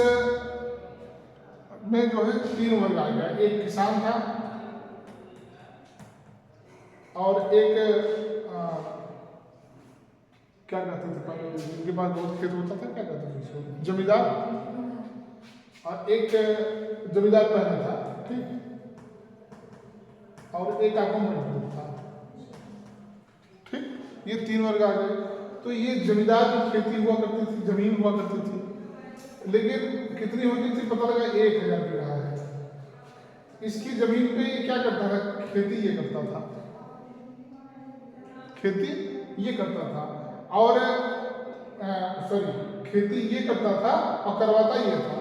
में जो है 3 वर्ग आ गया। एक किसान था, और एक क्या कहते थे पहले, जिनके पास बहुत खेत होता था, क्या कहते थे उसको, जमींदार, और एक जमींदार पहले था, ठीक, और एक आपको मजदूर था। ठीक, ये 3 वर्ग आ गए। तो ये जमींदार की खेती हुआ करती थी, जमीन हुआ करती थी, लेकिन कितनी होती थी पता लगा 1000 बीघा है। इसकी जमीन पे ये क्या करता था, खेती ये करता था, खेती ये करता था, और खेती ये करता था और करवाता ये था।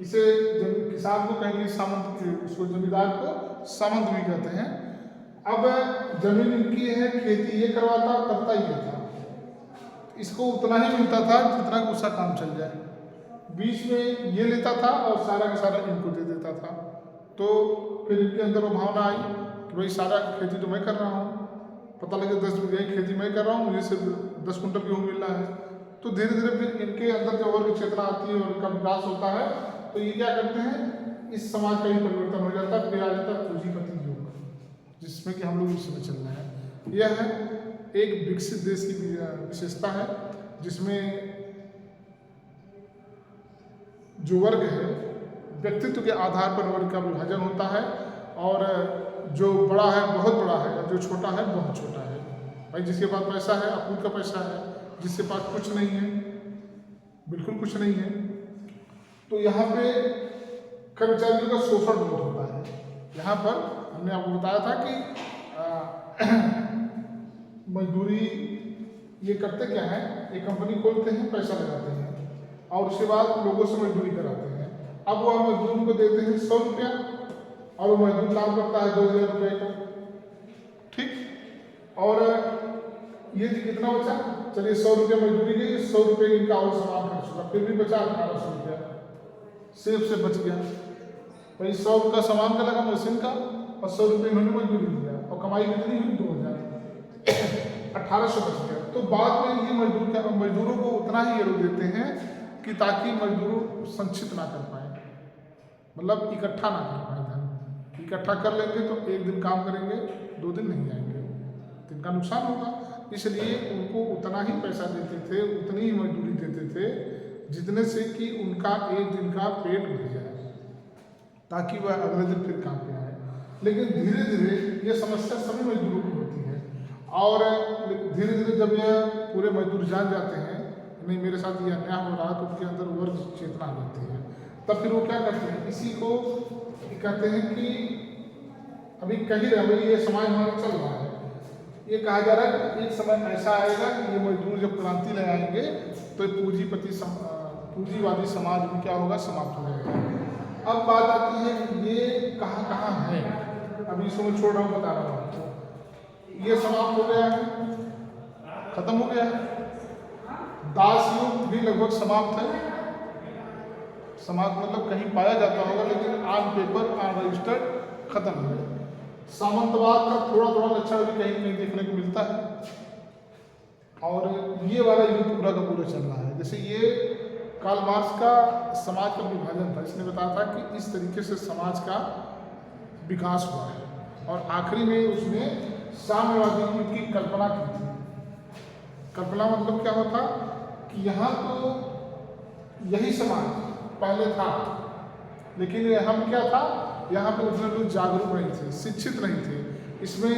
इसे जब किसान को कहेंगे सामंत, उसको जमींदार को सामंत भी कहते हैं। अब जमीन इनकी है, खेती ये करवाता, करता ये था। इसको उतना ही मिलता था जितना कि उसका काम चल जाए, बीच में ये लेता था और सारा का सारा इनको दे देता था। तो फिर इनके अंदर वो भावना आई कि भाई सारा खेती तो मैं कर रहा हूँ, पता लगे 10 बीघे खेती मैं कर रहा हूँ, मुझे सिर्फ 10 कुंटल गेहूँ मिल रहा है। तो धीरे धीरे फिर इनके अंदर जब वर्ग चेतना आती है और इनका विकास होता है, तो ये क्या करते हैं, इस समाज का ही परिवर्तन हो जाता है। फिर आ जाता है पूंजीपति युग, जिसमें कि हम लोग इस समय चल रहे हैं। यह है एक विकसित देश की विशेषता है, जिसमें जो वर्ग है, व्यक्तित्व के आधार पर वर्ग का विभाजन होता है, और जो बड़ा है बहुत बड़ा है, और जो छोटा है बहुत छोटा है। भाई जिसके पास पैसा है, अपूर्व का पैसा है, जिसके पास कुछ नहीं है, बिल्कुल कुछ नहीं है। तो यहाँ पे कर्मचारियों का शोषण बहुत होता है। यहाँ पर हमने आपको बताया था कि मजदूरी ये करते क्या है, एक कंपनी खोलते हैं, पैसा लगाते हैं, और उसके बाद लोगों से मजदूरी कराते हैं। अब वह मजदूर को देते हैं 100 रुपया, और वो मजदूर काम करता है 2000 रुपये का। ठीक, और ये कितना बचा, चलिए 100 रुपया मजदूरी गई, 100 रुपये इनका और सामान खर्च हुआ, फिर भी बचा 1800 रुपया, सेब से बच गया। भाई 100 का सामान का लगा मशीन का, और 100 रुपये इन्होंने मजदूरी दिया, और कमाई कितनी हुई 2000, 1800 बच गया। तो बाद में ये मजदूरों को उतना ही एरो देते हैं कि ताकि मजदूर संचित ना कर पाए, मतलब इकट्ठा ना कर पाए धन। इकट्ठा कर लेंगे तो एक दिन काम करेंगे, 2 दिन नहीं आएंगे, तो इनका नुकसान होगा। इसलिए उनको उतना ही पैसा देते थे, उतनी ही मजदूरी देते थे, जितने से कि उनका एक दिन का पेट भर जाए, ताकि वह अगले दिन फिर काम पे आए। लेकिन धीरे धीरे ये समस्या सभी मजदूरों की होती है। और धीरे धीरे जब यह पूरे मजदूर जान जाते हैं नहीं मेरे साथ ये अन्याय हो रहा, तो उनके अंदर वर्ग चेतना आ जाती है। तब फिर वो क्या करते हैं, इसी को कहते हैं कि अभी कहीं रहे ये समाज हमारा चल रहा है, ये कहा जा रहा है कि एक समय ऐसा आएगा कि ये मजदूर जब क्रांति ले आएंगे तो पूंजीवादी समाज में क्या होगा, समाप्त हो जाएगा। अब बात आती है कि ये कहाँ कहाँ है, अभी इसको मैं छोड़ रहा हूँ, बता रहा हूँ आपको। ये समाप्त हो गया है, खत्म हो गया है। दास युग भी लगभग समाप्त है, समाप्त मतलब कहीं पाया जाता होगा लेकिन ऑन पेपर ऑन रजिस्टर्ड खत्म है। सामंतवाद का थोड़ा थोड़ा लक्षण भी कहीं कहीं देखने को मिलता है, और ये वाला युग पूरा का पूरा चल रहा है। जैसे ये कार्ल मार्क्स का समाज का विभाजन था, इसने बताया था कि इस तरीके से समाज का विकास हुआ है, और आखिरी में उसने साम्यवादी युग की कल्पना की थी। कल्पना मतलब क्या होता कि यहाँ तो यही समाज पहले था, लेकिन हम क्या था, यहाँ पे उतने लोग जागरूक नहीं थे, शिक्षित नहीं थे, इसमें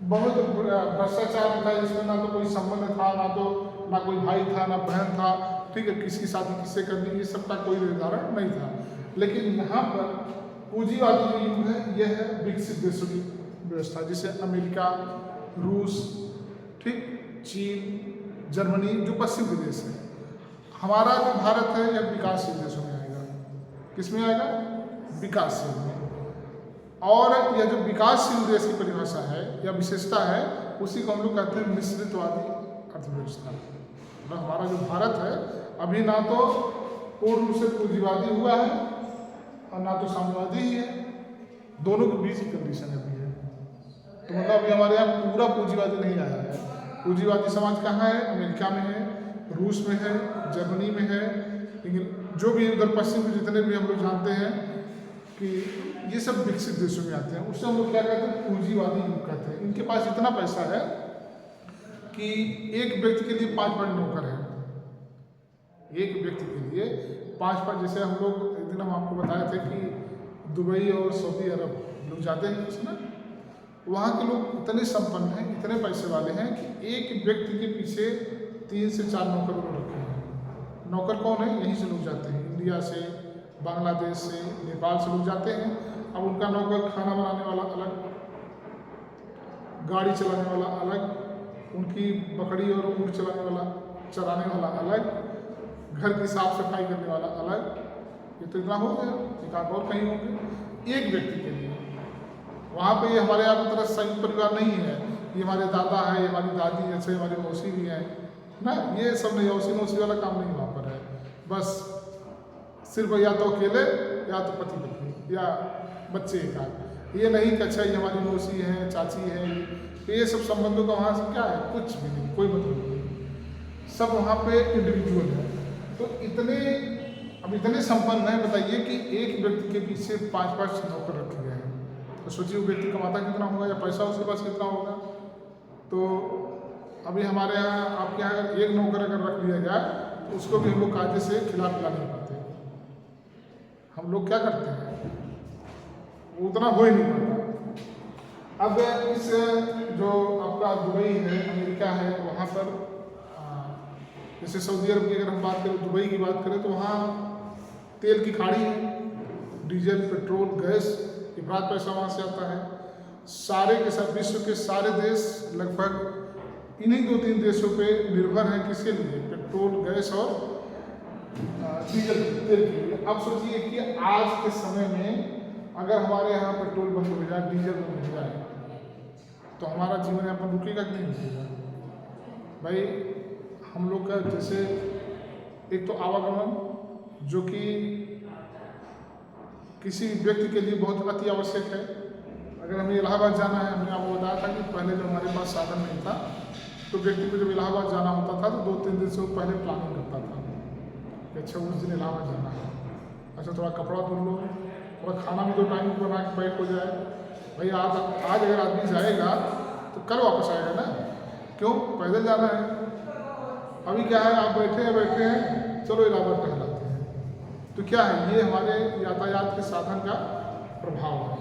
बहुत भ्रष्टाचार था, इसमें ना तो कोई संबंध था, ना कोई भाई था, ना बहन था, ठीक है, किसकी शादी किससे करनी, ये सब का कोई निर्धारण नहीं था। लेकिन यहाँ पर पूंजीवादी जो युग है, यह है विकसित देशों की व्यवस्था, जिसे अमेरिका, रूस, ठीक, चीन, जर्मनी, जो पश्चिम के देश है। हमारा जो भारत है यह विकासशील देशों में आएगा। किसमें आएगा, विकासशील में। और यह जो विकासशील देश की परिभाषा है या विशेषता है, उसी को हम लोग कहते हैं मिश्रितवादी अर्थव्यवस्था। मतलब हमारा जो भारत है अभी ना तो पूर्ण रूप से पूंजीवादी हुआ है और ना तो साम्यवादी ही है, दोनों के बीच की कंडीशन अभी है। तो मतलब अभी हमारे यहाँ पूरा पूंजीवादी नहीं आया है। पूंजीवादी समाज कहाँ है, अमेरिका में है, रूस में है, जर्मनी में है, लेकिन जो भी उधर पश्चिम में जितने भी हम लोग जानते हैं कि ये सब विकसित देशों में आते हैं, उससे हम लोग क्या कहते हैं, पूंजीवादी युग कहते हैं। इनके पास इतना पैसा है कि एक व्यक्ति के लिए 5-5 नौकर हैं, एक व्यक्ति के लिए 5-5। जैसे हम लोग एक दिन हम आपको बताए थे कि दुबई और सऊदी अरब लोग जाते हैं उसमें, वहाँ के लोग इतने संपन्न हैं, इतने पैसे वाले हैं कि एक व्यक्ति के पीछे 3 से 4 नौकर उन्होंने रखे हैं। नौकर कौन है, यहीं से लोग जाते हैं, इंडिया से, बांग्लादेश से, नेपाल से लोग जाते हैं। अब उनका नौकर खाना बनाने वाला अलग, गाड़ी चलाने वाला अलग, उनकी बकरी और ऊँट चराने वाला अलग, घर की साफ सफाई करने वाला अलग। ये तो इतना हो गया, एक आध और कहीं होंगे एक व्यक्ति के लिए। वहाँ पे ये हमारे यहाँ की तरह संयुक्त परिवार नहीं है, ये हमारे दादा है, ये हमारी दादी, जैसे हमारी मौसी भी हैं ना, ये सब नहीं, औसी मौसी वाला काम नहीं वहाँ पर है। बस सिर्फ या तो अकेले या तो पति पत्नी या बच्चे एक आध। ये नहीं कि अच्छा ये हमारी मौसी है, चाची है, ये सब संबंधों का वहाँ से क्या है, कुछ भी नहीं, कोई मतलब नहीं। सब वहाँ पे इंडिविजुअल है। तो इतने संपन्न है, बताइए कि एक व्यक्ति के पीछे 5-5 नौकर रखे गए हैं। तो सोचिए वो व्यक्ति कमाता कितना होगा या पैसा उसके पास कितना होगा। तो अभी हमारे यहाँ, आपके यहाँ अगर एक नौकर अगर रख लिया जाए तो उसको भी हम लोग कायदे से खिला नहीं पाते। हम लोग क्या करते हैं, वो उतना हो ही नहीं पाता। अब इस जो आपका दुबई है, अमेरिका है, वहाँ पर जैसे सऊदी अरब की अगर हम बात करें, दुबई की बात करें, तो वहाँ तेल की खाड़ी है, डीजल, पेट्रोल, गैस, ये बड़ा पैसा वहाँ से आता है। सारे के सब विश्व के सारे देश लगभग इन्हीं 2-3 देशों पे निर्भर हैं। किसके लिए, पेट्रोल, गैस और डीजल, तेल के लिए। अब सोचिए कि आज के समय में अगर हमारे यहाँ पेट्रोल बंद हो जाए, डीजल बंद हो जाए, तो हमारा जीवन यापन रुकेगा कि नहीं रुकेगा। भाई हम लोग का जैसे एक तो आवागमन जो कि किसी व्यक्ति के लिए बहुत अति आवश्यक है। अगर हमें इलाहाबाद जाना है, हमने आपको बताया था कि पहले जब हमारे पास साधन नहीं था तो व्यक्ति को जब इलाहाबाद जाना होता था तो 2-3 दिन से वो पहले प्लानिंग करता था कि अच्छा उस दिन इलाहाबाद जाना है, अच्छा थोड़ा कपड़ा धुल लो, थोड़ा खाना भी 2 टाइम बना के पैक हो जाए। भाई आज अगर आदमी जाएगा तो कल वापस आएगा ना, क्यों, पैदल जाना है। अभी क्या है, आप बैठे हैं, चलो इलाहाबाद टहलाते हैं। तो क्या है, ये हमारे यातायात के साधन का प्रभाव है।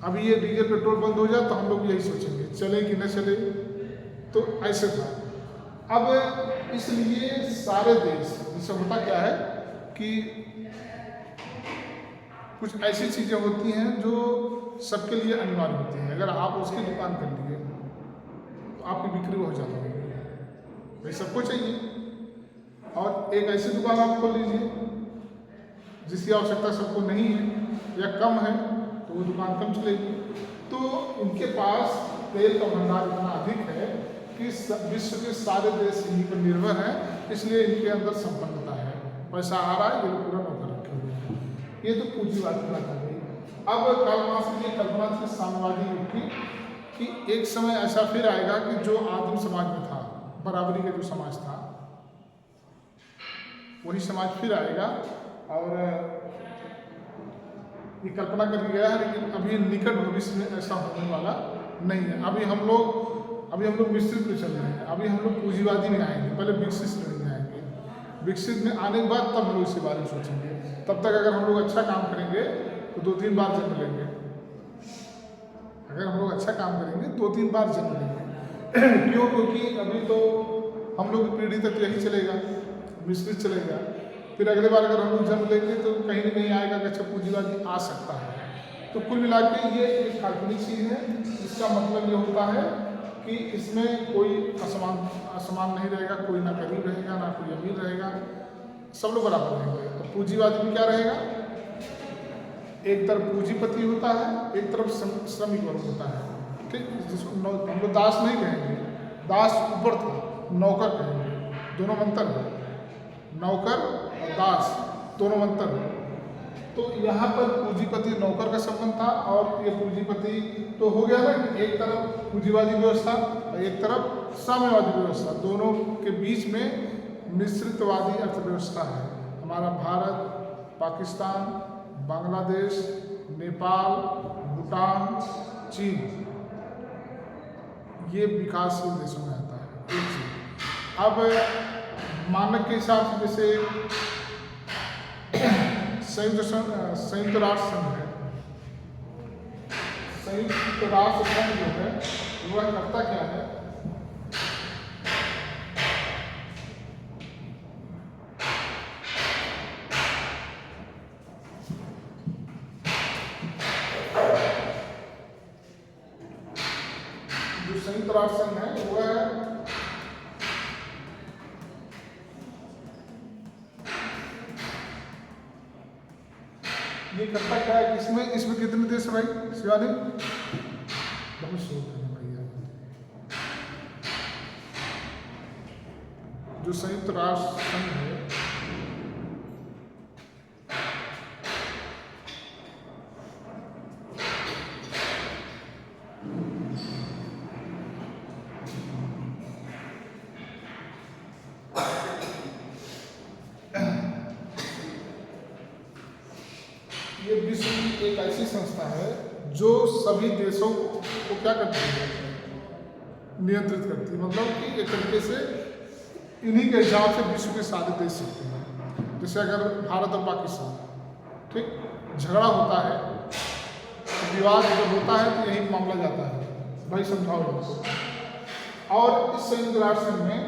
अभी ये डीजल पेट्रोल बंद हो जाए तो हम लोग यही सोचेंगे चले कि न चले, तो ऐसे था। अब इसलिए सारे देश जैसे होता क्या है कि कुछ ऐसी चीज़ें होती हैं जो सबके लिए अनिवार्य होती हैं। अगर आप उसकी दुकान कर लिए तो आपकी बिक्री बहुत ज़्यादा होगी, भाई सबको चाहिए। और एक ऐसी दुकान आप खोल लीजिए जिसकी आवश्यकता सबको नहीं है या कम है, तो वो दुकान कम चलेगी। तो इनके पास तेल का भंडार इतना अधिक है कि विश्व के सारे देश इन्हीं पर निर्भर हैं, इसलिए इनके अंदर संपन्नता है, पैसा आ रहा है, ये लोग पूरा नौकर रखे हुए हैं। ये तो पूंजीवाद की बात आ गई। अब कार्ल मार्क्स की कल्पना थी साम्यवादी युग की कि एक समय ऐसा फिर आएगा कि जो आदिम समाज में था, बराबरी का जो समाज था, वही समाज फिर आएगा। और ये कल्पना करके गया है, लेकिन अभी निकट भविष्य में ऐसा होने वाला नहीं है। अभी हम लोग मिश्रित में चल रहे हैं। अभी हम लोग पूंजीवादी में आएंगे, पहले विकसित श्रेणी में आएंगे। विकसित में आने के बाद तब हम लोग इसके बारे में सोचेंगे। तब तक अगर हम लोग अच्छा काम करेंगे तो 2-3 बार जन्म लेंगे। अगर हम लोग अच्छा काम करेंगे 2-3 बार जन्म लेंगे। क्यों? क्योंकि अभी तो हम लोग की पीढ़ी तक यही चलेगा, मिश्रित चलेगा। फिर अगले बार अगर हम लोग जन्म लेंगे तो कहीं ना कहीं आएगा कि अच्छा पूंजीवादी आ सकता है। तो कुल मिला के ये एक काल्पनिक चीज़ है। इसका मतलब ये होता है कि इसमें कोई असमान नहीं रहेगा, कोई ना गरीब रहेगा ना कोई अमीर रहेगा, सब लोग बराबर रहेंगे। तो पूंजीवादी में क्या रहेगा? एक तरफ पूंजीपति होता है, एक तरफ श्रमिक वर्ग होता है, ठीक। जिसको हम लोग दास नहीं कहेंगे, दास ऊपर था, नौकर कहेंगे। दोनों में अंतर है, नौकर और दास दोनों में अंतर है। तो यहाँ पर पूंजीपति नौकर का संबंध था, और ये पूंजीपति तो हो गया ना कि एक तरफ पूंजीवादी व्यवस्था और एक तरफ साम्यवादी व्यवस्था, दोनों के बीच में मिश्रितवादी अर्थव्यवस्था है। हमारा भारत, पाकिस्तान, बांग्लादेश, नेपाल, भूटान, चीन, ये विकासशील देशों में आता है। एक चीज अब मानक के हिसाब से जैसे संयुक्त राष्ट्र संघ है, संयुक्त राष्ट्र संघ जो है वह करता क्या है? जो संयुक्त राष्ट्र संघ है वह ये करता क्या है? इसमें कितने देश है भाई शिवानी? बहुत शोर करना भैया। जो संयुक्त राष्ट्र संघ है ये विश्व की एक ऐसी संस्था है जो सभी देशों को क्या करती है? नियंत्रित करती है। मतलब कि एक तरीके से इन्हीं के हिसाब से विश्व के सारे देश चलते हैं। जैसे अगर भारत और पाकिस्तान, ठीक, झगड़ा होता है, विवाद जब होता है तो यही मामला जाता है, भाई समझाओ इनको। और इस संयुक्त राष्ट्र संघ में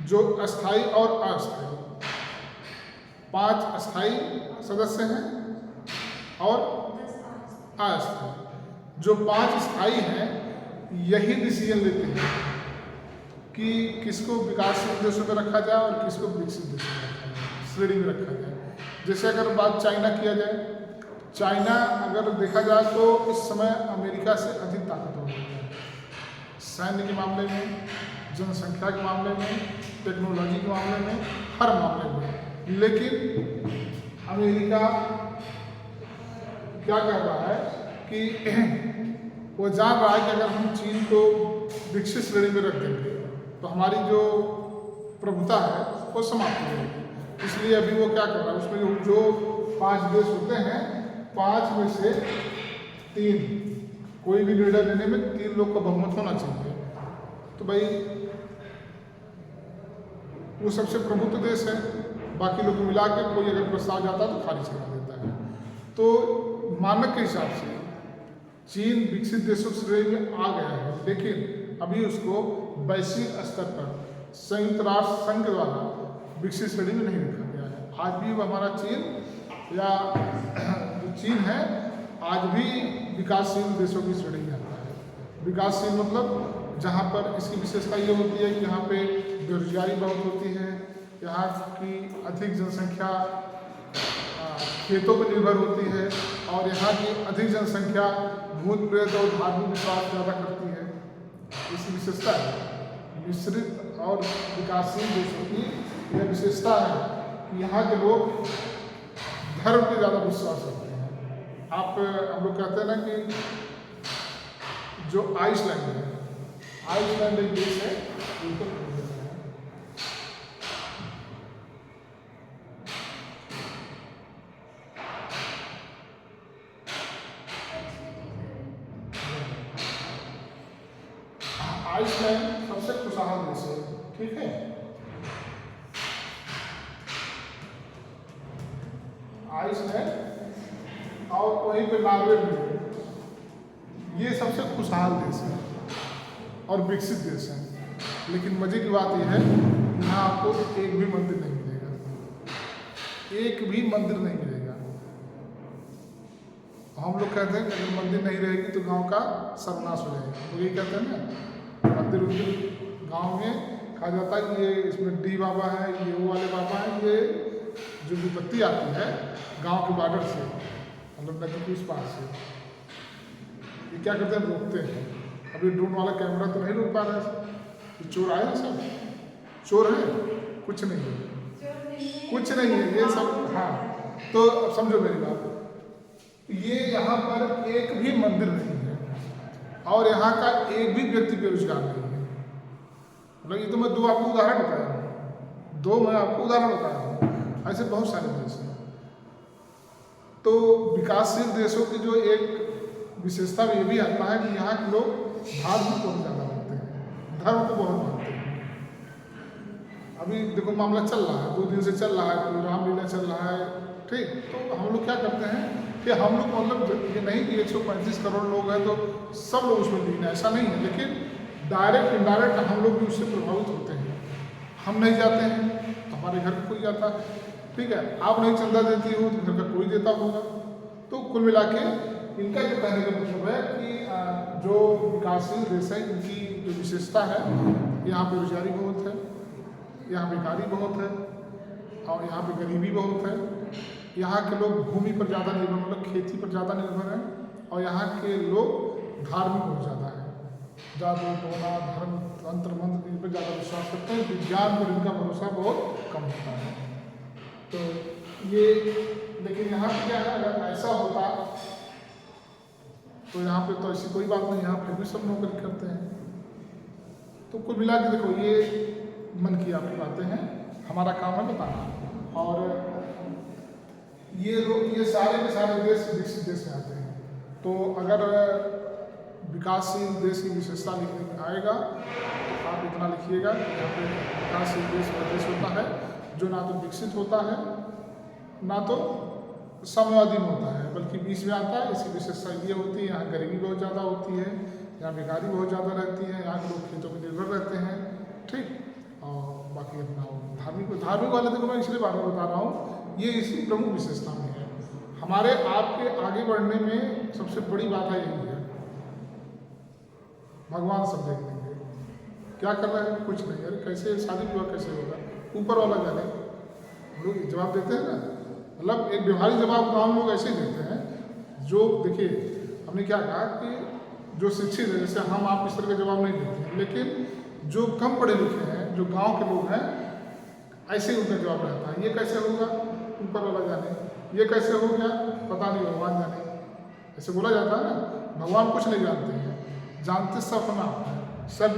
जो अस्थायी और अस्थायी 5 अस्थायी सदस्य हैं और अस्थायी। जो 5 स्थायी हैं यही डिसीजन लेते हैं कि किसको विकासशील देशों में रखा जाए और किसको विकसित देशों में रखा जाए, श्रेणी में रखा जाए। जैसे अगर बात चाइना किया जाए, चाइना अगर देखा जाए तो इस समय अमेरिका से अधिक ताकतवर है, सैन्य के मामले में, जनसंख्या के मामले में, टेक्नोलॉजी के मामले में, हर मामले में। लेकिन अमेरिका क्या कर रहा है कि वो जान रहा है कि अगर हम चीन को विकसित श्रेणी में रख देंगे तो हमारी जो प्रभुता है वो समाप्त हो जाएगी। इसलिए अभी वो क्या कर रहा है, उसमें जो 5 देश होते हैं, 5 में से 3, कोई भी निर्णय लेने में 3 लोग का बहुमत होना चाहिए। तो भाई वो सबसे प्रमुख देश है, बाकी लोग मिला के कोई अगर प्रस्ताव जाता है तो खारिज करा देता है। तो मानक के हिसाब से चीन विकसित देशों की श्रेणी में आ गया है, लेकिन अभी उसको वैश्विक स्तर पर संयुक्त राष्ट्र संघ के द्वारा विकसित श्रेणी में नहीं रखा गया है। आज भी हमारा चीन या जो चीन है आज भी विकासशील देशों की श्रेणी में आता है। विकासशील मतलब जहाँ पर इसकी विशेषता ये होती है कि यहाँ पे बेरोजगारी बहुत होती है, यहाँ की अधिक जनसंख्या खेतों पर निर्भर होती है और यहाँ की अधिक जनसंख्या भूत प्रेत और धार्मिक विश्वास ज़्यादा करती है। इसकी विशेषता है। मिश्रित और विकासशील देशों की यह विशेषता है कि यहाँ के लोग धर्म पे ज़्यादा विश्वास करते हैं। हम लोग कहते हैं ना कि जो आइसलैंड है, आइसलैंड एक देश है उनको आइसलैंड सबसे खुशहाल देश है, ठीक है। आइसलैंड और वहीं पे नॉर्वे भी है। ये सबसे खुशहाल देश है और विकसित देश है, लेकिन मजे की बात यह है यहाँ आपको एक भी मंदिर नहीं मिलेगा, एक भी मंदिर नहीं मिलेगा। हम लोग कहते हैं कि अगर मंदिर नहीं रहेगी तो गांव का सर्वनाश हो जाएगा। तो यही कहते हैं ना, मंदिर उन्दिर गांव में कहा जाता है कि ये इसमें डी बाबा है, ये वो वाले बाबा हैं। ये जो विपत्ति आती है गांव के बॉर्डर से, मतलब नदी के उस पार से, ये क्या करते हैं, रोकते हैं। अभी ड्रोन वाला कैमरा तो नहीं रोक पा रहा है। ये चोर आए हैं, सब चोर है, कुछ नहीं है, कुछ नहीं है ये सब। हाँ, तो अब समझो मेरी बात, ये यहाँ पर एक भी मंदिर नहीं है और यहाँ का एक भी व्यक्ति बेरोजगार नहीं है। मतलब ये तो मैं दो आपको उदाहरण बताया हूँ, दो मैं आपको उदाहरण बताया हूँ, ऐसे बहुत सारे देश हैं। तो विकासशील देशों की जो एक विशेषता में ये भी आता है कि यहाँ के लोग धार्मिक बहुत ज़्यादा मानते हैं, धर्म को बहुत मानते हैं। अभी देखो मामला चल रहा है, 2 दिन से चल रहा है, रामलीला चल रहा है, ठीक। तो हम लोग क्या करते हैं कि हम लोग मतलब ये नहीं कि 135 करोड़ लोग हैं तो सब लोग उसमें लीन है, ऐसा नहीं है। लेकिन डायरेक्ट इनडायरेक्ट हम लोग भी उससे प्रभावित होते हैं। हम नहीं जाते हैं तो हमारे घर में कोई जाता है, ठीक है। आप नहीं चंदा देती हो तो घर का कोई देता होगा। तो कुल मिला के इनका जो कहने का मतलब है कि जो विकासशील देश है इनकी जो विशेषता है, यहाँ बेरोजगारी बहुत है, यहाँ बेकारी बहुत है और यहाँ पे गरीबी बहुत है। यहाँ के लोग भूमि पर ज़्यादा निर्भर, मतलब खेती पर ज़्यादा निर्भर हैं और यहाँ के लोग धार्मिक बहुत ज़्यादा है। जादू टोना धर्म तंत्र मंत्र इन पर ज़्यादा विश्वास करते हैं। विज्ञान पर इनका भरोसा बहुत कम होता है। तो ये लेकिन यहाँ पे क्या है, अगर ऐसा होता तो यहाँ पे तो ऐसी कोई बात नहीं, यहाँ पे भी सब नौकरी करते हैं। तो कुल मिला के देखो ये मन की आपकी बातें हैं, हमारा काम है बताना। और ये सारे के सारे देश विकसित देश में आते हैं। तो अगर विकासशील देश की विशेषता लिखने में आएगा तो आप इतना लिखिएगा कि यहाँ पे विकासशील देश वह देश होता है जो ना तो विकसित होता है ना तो साम्यवादी में होता है, बल्कि बीच में आता है। इसकी विशेषता ये होती है, यहाँ गरीबी बहुत ज़्यादा होती है, यहाँ बेकारी बहुत ज़्यादा रहती है, यहाँ के लोग खेतों पर निर्भर रहते हैं, ठीक। और बाकी अपना धार्मिक वाले देखो मैं इसलिए बार बार बता रहा हूँ, ये इसकी प्रमुख विशेषता में है। हमारे आपके आगे बढ़ने में सबसे बड़ी बात है यही है, भगवान सब देख लेंगे क्या कर रहे हैं, कुछ नहीं। अरे कैसे शादी विवाह कैसे होगा, ऊपर वाला जाने। हम लोग जवाब देते हैं ना, मतलब एक व्यवहारिक जवाब तो हम लोग ऐसे ही देते हैं। जो देखिए हमने क्या कहा कि जो शिक्षित है, जैसे हम आप इस तरह का जवाब नहीं देते हैं, लेकिन जो कम पढ़े लिखे हैं, जो गांव के लोग हैं, ऐसे ही उनका जवाब रहता है। ये कैसे होगा, ऊपर वाला जाने। ये कैसे हो गया, पता नहीं, भगवान जाने। ऐसे बोला जाता है ना। भगवान कुछ नहीं जानते हैं, जानते सब हम आप हैं। सब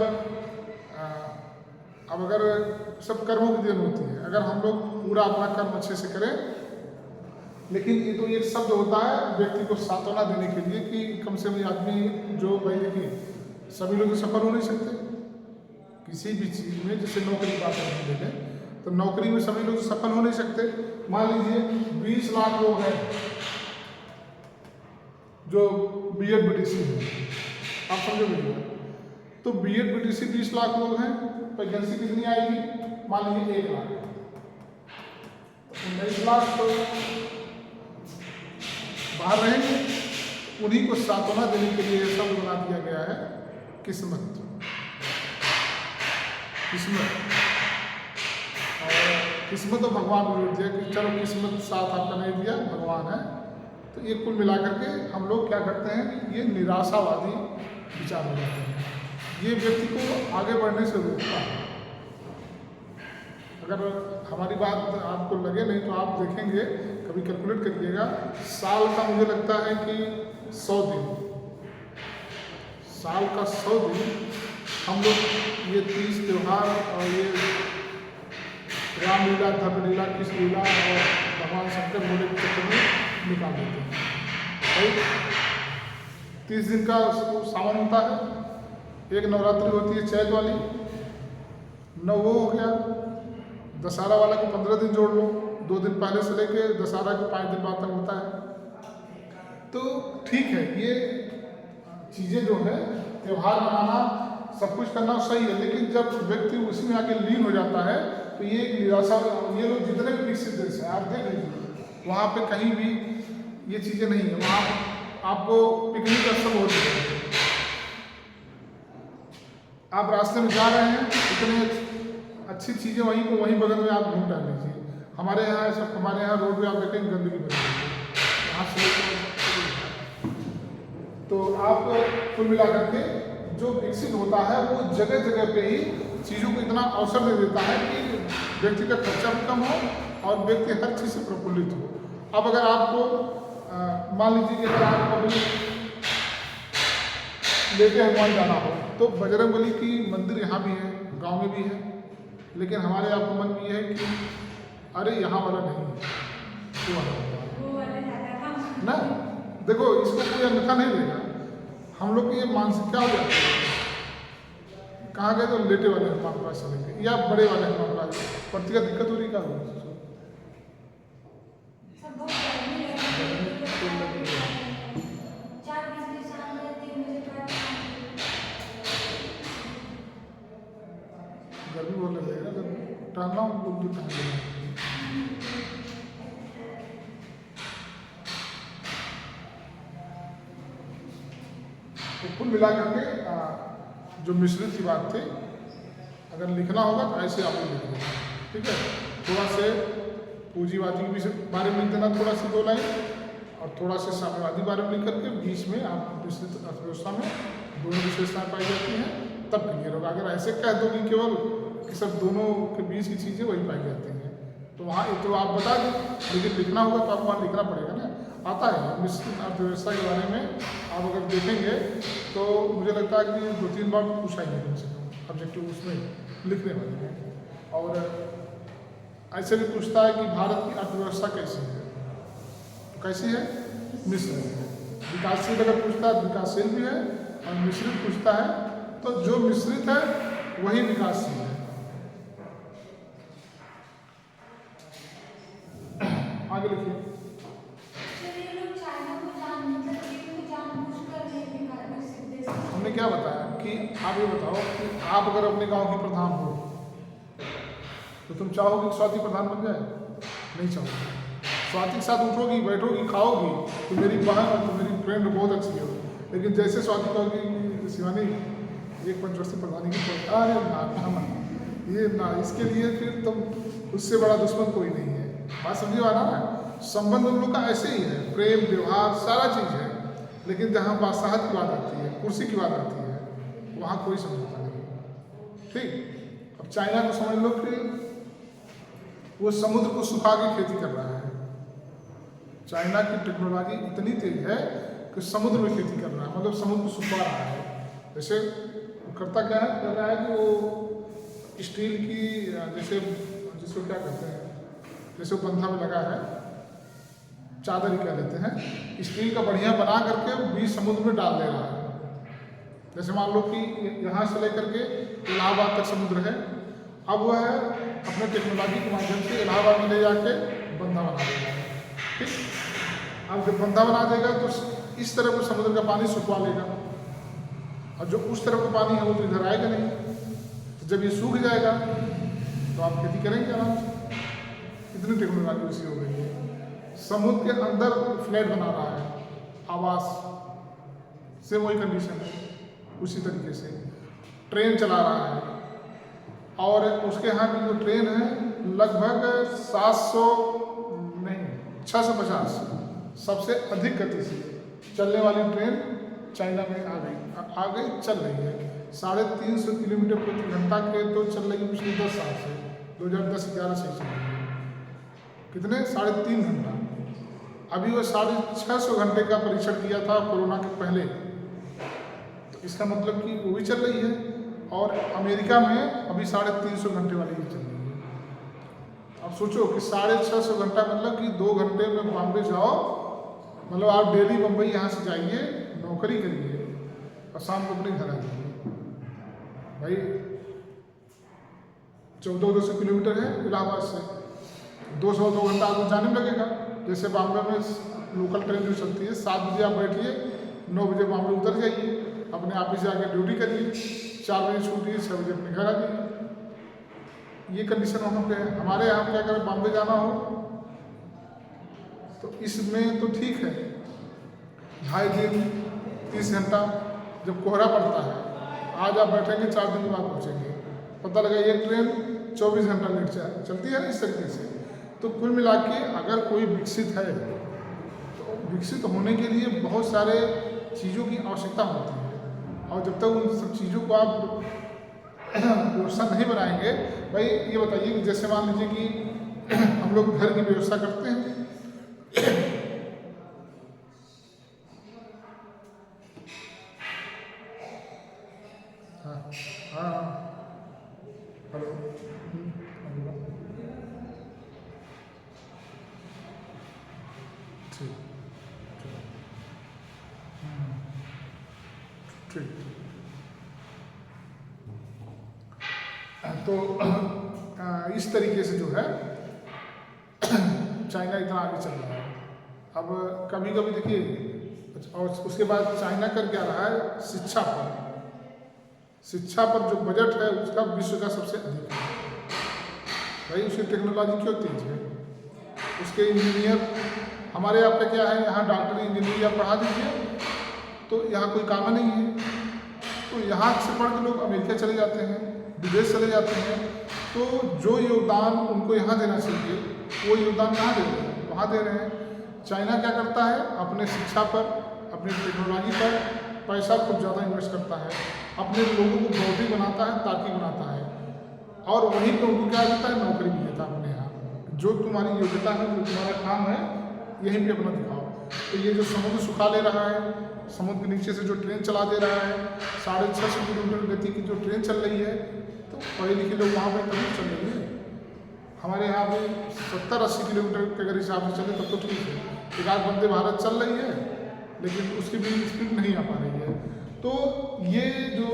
अब अगर सब कर्मों की देन होती है, अगर हम लोग पूरा अपना कर्म अच्छे से करें, लेकिन ये तो एक शब्द होता है व्यक्ति को सांत्वना देने के लिए कि कम से कम आदमी जो भाई देखिए सभी लोग सफल हो नहीं सकते किसी भी चीज़ में। जैसे नौकरी की बात नहीं देखें तो नौकरी में सभी लोग सफल हो नहीं सकते। मान लीजिए 20 लाख लोग हैं, जो बीएड बीटीसी है, आप समझो भैया। तो बीएड बीटीसी 20 लाख लोग हैं, वैकेंसी कितनी आएगी? मान लीजिए 1 लाख, 19 लाख तो बाहर रहेंगे। उन्हीं को सांत्वना देने के लिए सब बना दिया गया है किस्मत। और किस्मत तो भगवान को जोड़ दिया कि चलो किस्मत साथ आपका नहीं दिया, भगवान है। तो ये कुल मिला करके हम लोग क्या करते हैं कि ये निराशावादी विचार हो जाते हैं। ये व्यक्ति को आगे बढ़ने से रोकता है। अगर हमारी बात आपको लगे नहीं तो आप देखेंगे, कभी कैलकुलेट करिएगा, साल का मुझे लगता है कि 100 दिन, साल का 100 दिन हम लोग ये 30 त्यौहार और ये रामलीला, धर्मलीला, कृष्ण लीला और भगवान शंकर भोले के चक्कर में निकाल देते हैं। भाई 30 दिन का सावन होता है, एक नवरात्रि होती है चैत वाली, 9 वो हो गया। दशहरा वाला को 15 दिन जोड़ लो, 2 दिन पहले से लेके दशहरा के 5 दिन बाद तक होता है। तो ठीक है, ये चीज़ें जो है त्यौहार मनाना, सब कुछ करना सही है, लेकिन जब व्यक्ति उसी में आके लीन हो जाता है तो ये एक निराशा। ये लोग जितने भी विकसित देश हैं आप देख लीजिए, वहाँ पे कहीं भी ये चीज़ें नहीं है। वहाँ आपको पिकनिक का सब होती है, आप रास्ते में जा रहे हैं, इतने अच्छी चीज़ें वहीं बगल में आप घूम डाल लीजिए। हमारे यहाँ सब, हमारे यहाँ रोड पे आप देखेंगे गंदगी बनी है, यहाँ से तो आप कुल मिला करके जो विकसित होता है वो जगह जगह पे ही चीज़ों को इतना अवसर दे देता है कि व्यक्ति का खर्चा भी कम हो और व्यक्ति हर चीज़ से प्रफुल्लित हो। अब अगर आपको मान लीजिए कि अगर आप कभी लेके हनुमान जाना हो तो बजरंगबली की मंदिर यहाँ भी है, गांव में भी है, लेकिन हमारे आपको मन में ये है कि अरे यहाँ वाला नहीं है, वो वाला ना। देखो इसको कोई अन्यथा नहीं लेगा, हम लोग की ये मानसिक क्या हो जाता है, कहाँ गए तो लेटे वाले हनुमान पास चलेंगे या बड़े वाले हनुमान पास, प्रति का दिक्कत हो रही क्या होगी। गर्मी बहुत लगेगा, जब टहलना उनको टहलना। तो कुल मिला करके जो मिश्रित की बात थी, अगर लिखना होगा तो ऐसे आप लिख देना, ठीक है। थोड़ा से पूंजीवादी के बारे में लिख देना, थोड़ा सा 2 लाइन, और थोड़ा से साम्यवादी बारे में लिख करके बीच में आप मिश्रित अर्थव्यवस्था में दोनों विशेषताएं पाई जाती हैं, तब क्लियर होगा। अगर ऐसे कह दो कि केवल कि सब दोनों के बीच की चीज़ें वही पाई जाती हैं तो वहाँ तो आप बता दें, लेकिन लिखना होगा तो आपको वहाँ लिखना पड़ेगा ना। आता है मिश्रित अर्थव्यवस्था के बारे में आप अगर देखेंगे तो मुझे लगता है कि 2-3 बार पूछा ही है कम से कम ऑब्जेक्टिव उसमें लिखने वाले हैं। और ऐसे भी पूछता है कि भारत की अर्थव्यवस्था कैसी है, तो कैसी है? मिश्रित है। विकासशील अगर पूछता है विकासशील भी है, और मिश्रित पूछता है तो जो मिश्रित है वही विकासशील है। आगे लिखिए। हमने क्या बताया कि आप ये बताओ कि आप अगर अपने गांव के प्रधान हो तो तुम चाहोगे कि स्वाति प्रधान बन जाए? नहीं चाहोगे। स्वाति के साथ उठोगी, बैठोगी, खाओगी तो मेरी बहन और तो मेरी फ्रेंड बहुत अच्छी हो, लेकिन जैसे स्वाति कहोगी शिवानी एक पंचवर्षीय प्रधानी की, अरे ना ये ना, इसके लिए फिर तुम उससे बड़ा दुश्मन कोई नहीं है। बात समझिए वाला ना, संबंध उन लोग का ऐसे ही है, प्रेम व्यवहार सारा चीज़ है, लेकिन जहाँ बादशाहत की बात आती है, कुर्सी की बात आती है, वहाँ कोई समझौता नहीं। ठीक, अब चाइना को समझ लो कि वो समुद्र को सुखा के खेती कर रहा है। चाइना की टेक्नोलॉजी इतनी तेज है कि समुद्र में खेती कर रहा है, मतलब समुद्र को सुखा रहा है। जैसे करता क्या है, कर रहा है कि वो स्टील की जैसे जिसको क्या कहते हैं, जैसे वो बंधा में लगा है, चादर ही कह लेते हैं, स्टील का बढ़िया बना करके बीच समुद्र में डाल दे रहा है। जैसे मान लो कि यहाँ से लेकर के इलाहाबाद तक समुद्र है, अब वह अपने टेक्नोलॉजी के माध्यम से इलाहाबाद में ले जाके बंधा बना देगा। ठीक, अब जब बंधा बना देगा तो इस तरफ को समुद्र का पानी सुखवा लेगा, और जो उस तरफ का पानी है वो तो इधर आएगा नहीं। तो जब ये सूख जाएगा तो आप खेती करेंगे आराम से। इतनी टेक्नोलॉजी उसकी हो गई है। समुद्र के अंदर फ्लैट बना रहा है, आवास से वही कंडीशन है। उसी तरीके से ट्रेन चला रहा है, और उसके यहाँ की जो ट्रेन है लगभग 700 नहीं 650 सबसे अधिक गति से चलने वाली ट्रेन चाइना में आ गई चल रही है। 350 किलोमीटर प्रति घंटा के तो चल रही है पिछले 10 साल से, 2010-11 से चल रही है। कितने 3.5 घंटा। अभी वो 650 घंटे का परीक्षण किया था कोरोना के पहले, तो इसका मतलब कि वो भी चल रही है। और अमेरिका में अभी 350 घंटे वाली भी चल रही है। अब सोचो कि 650 घंटा मतलब कि 2 घंटे में बॉम्बे जाओ, मतलब आप डेली बम्बई यहाँ से जाइए, नौकरी करिए और शाम को अपने घर आ जाइए। भाई 1400 किलोमीटर है इलाहाबाद से, 202 घंटा आपको जाने में लगेगा। जैसे बॉम्बे में लोकल ट्रेन जो चलती है, 7 बजे आप बैठिए, 9 बजे बॉम्बे उतर जाइए, अपने ऑफिस जाके ड्यूटी करिए, 4 बजे छूटिए, 6 बजे अपने घर आ जाइए। ये कंडीशन वहाँ पे है। हमारे यहाँ क्या करें, बॉम्बे जाना हो तो इसमें तो ठीक है 2.5 दिन 30 घंटा जब कोहरा पड़ता है, आज आप बैठेंगे 4 दिन के बाद पहुँचेंगे, पता लगा ये ट्रेन 24 घंटा लेट चलती है इस तरीके से। तो कुल मिला के अगर कोई विकसित है तो विकसित होने के लिए बहुत सारे चीज़ों की आवश्यकता होती है, और जब तक उन सब चीज़ों को आप व्यवस्था नहीं बनाएंगे। भाई ये बताइए कि जैसे मान लीजिए कि हम लोग घर की व्यवस्था करते हैं, हाँ हाँ हेलो ठीक ठीक। तो इस तरीके से जो है चाइना इतना आगे चल रहा है। अब कभी कभी देखिए, और उसके बाद चाइना कर क्या रहा है, शिक्षा पर जो बजट है उसका विश्व का सबसे अधिक है। भाई उसकी टेक्नोलॉजी क्यों तेज है, उसके इंजीनियर। हमारे यहाँ पे क्या है, यहाँ डॉक्टरी इंजीनियर या पढ़ा दीजिए तो यहाँ कोई काम नहीं है, तो यहाँ से पढ़ के लोग अमेरिका चले जाते हैं, विदेश चले जाते हैं। तो जो योगदान उनको यहाँ देना चाहिए वो योगदान कहाँ दे रहे हैं, वहाँ दे रहे हैं। चाइना क्या करता है, अपने शिक्षा पर, अपनी टेक्नोलॉजी पर पैसा खूब ज़्यादा इन्वेस्ट करता है, अपने लोगों को बौद्धिक बनाता है, ताकि बनाता है, और वहीं पर उनको क्या देता है, नौकरी भी देता है अपने यहाँ। जो तुम्हारी योग्यता है, जो तुम्हारा काम है, यहीं पे अपना दिखाओ। तो ये जो समुद्र सुखा ले रहा है, समुद्र के नीचे से जो ट्रेन चला दे रहा है, 650 किलोमीटर गति की जो ट्रेन चल रही है, तो पढ़े लिखे लोग वहाँ पर तभी चल रही है। हमारे यहाँ पे 70-80 किलोमीटर के अगर हिसाब से चले तब तो ठीक है। एक आध वंदे भारत चल रही है, लेकिन उसकी भी स्पीड नहीं आ पा रही है। तो ये जो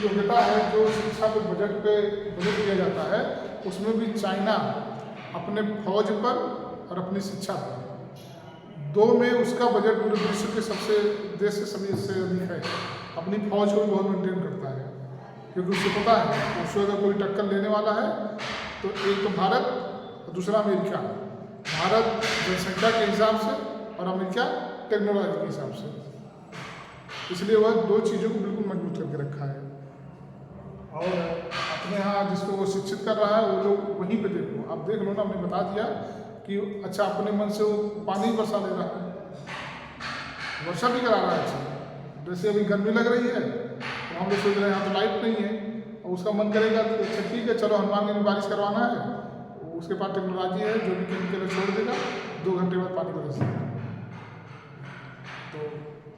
योग्यता है, जो शिक्षा पे बजट दिया जाता है, उसमें भी चाइना अपने फौज पर और अपनी शिक्षा पर, दो में उसका बजट पूरे विश्व के सबसे देश से सभी से अधिक है। अपनी फौज को भी बहुत मेंटेन करता है, क्योंकि उसको पता है उसको अगर कोई टक्कर लेने वाला है तो एक तो भारत और दूसरा अमेरिका। भारत जनसंख्या के हिसाब से और अमेरिका टेक्नोलॉजी के हिसाब से, इसलिए वह 2 चीज़ों को बिल्कुल मजबूत करके रखा है। और अपने यहाँ जिसको वो शिक्षित कर रहा है वो लोग वहीं पे देखो, आप देख लो ना, हमने बता दिया कि अच्छा अपने मन से वो पानी बरसा ले रहा है, वर्षा भी करा रहा है। अच्छा जैसे अभी गर्मी लग रही है तो हम लोग सोच रहे हैं यहाँ तो लाइट नहीं है, और उसका मन करेगा तो अच्छा ठीक है चलो हनुमानगढ़ में बारिश करवाना है, उसके पास टेक्नोलॉजी है, जो भी केमिकल छोड़ देगा, 2 घंटे बाद पानी बरस देगा। तो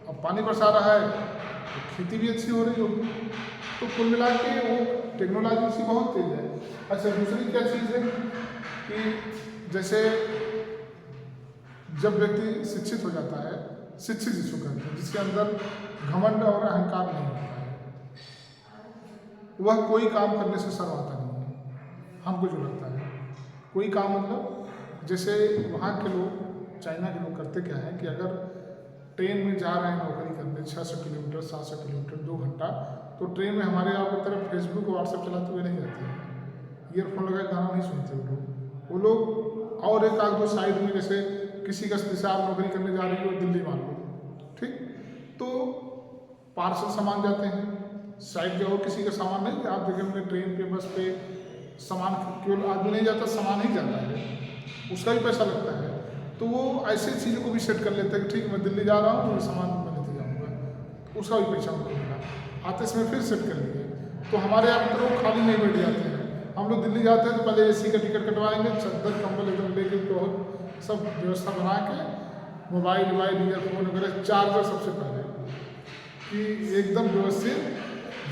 अब पानी बरसा रहा है तो खेती भी अच्छी हो रही होगी। तो कुल मिला के वो टेक्नोलॉजी उसकी बहुत तेज है। अच्छा दूसरी क्या चीज़ है कि जैसे जब व्यक्ति शिक्षित हो जाता है, शिक्षित जिसको कहते हैं, जिसके अंदर घमंड और अहंकार नहीं होता है, वह कोई काम करने से शर्माता नहीं है। हमको जो लगता है कोई काम, मतलब जैसे वहाँ के लोग, चाइना के लोग करते क्या है कि अगर ट्रेन में जा रहे हैं नौकरी करने 600 किलोमीटर 700 किलोमीटर 2 घंटा, तो ट्रेन में हमारे यहाँ की तरफ फेसबुक व्हाट्सएप चलाते हुए नहीं रहते हैं, ईयरफोन लगा के गाना नहीं सुनते वो लोग और एक आध दो साइड में, जैसे किसी का जैसे आप नौकरी करने जा रही हो दिल्ली मान लो, ठीक, तो पार्सल सामान जाते हैं साइड जाओ, किसी का सामान नहीं, आप देखेंगे ट्रेन पे बस पे सामान केवल आदमी नहीं जाता, सामान ही जाता है, उसका भी पैसा लगता है। तो वो ऐसे चीज़ों को भी सेट कर लेते हैं कि ठीक मैं दिल्ली जा रहा हूँ, सामान मैं लेते जाऊँगा, उसका भी पैसा उनको मिला, आते समय फिर सेट कर लिए। तो हमारे यहाँ पर वो खाली नहीं बैठ जाते हैं, हम लोग दिल्ली जाते हैं तो पहले AC का टिकट कटवाएंगे, चद्दर कंबल एकदम लेके बहुत सब व्यवस्था बना के, मोबाइल ईयरफोन वगैरह, चार्जर सबसे पहले कि एकदम व्यवस्थित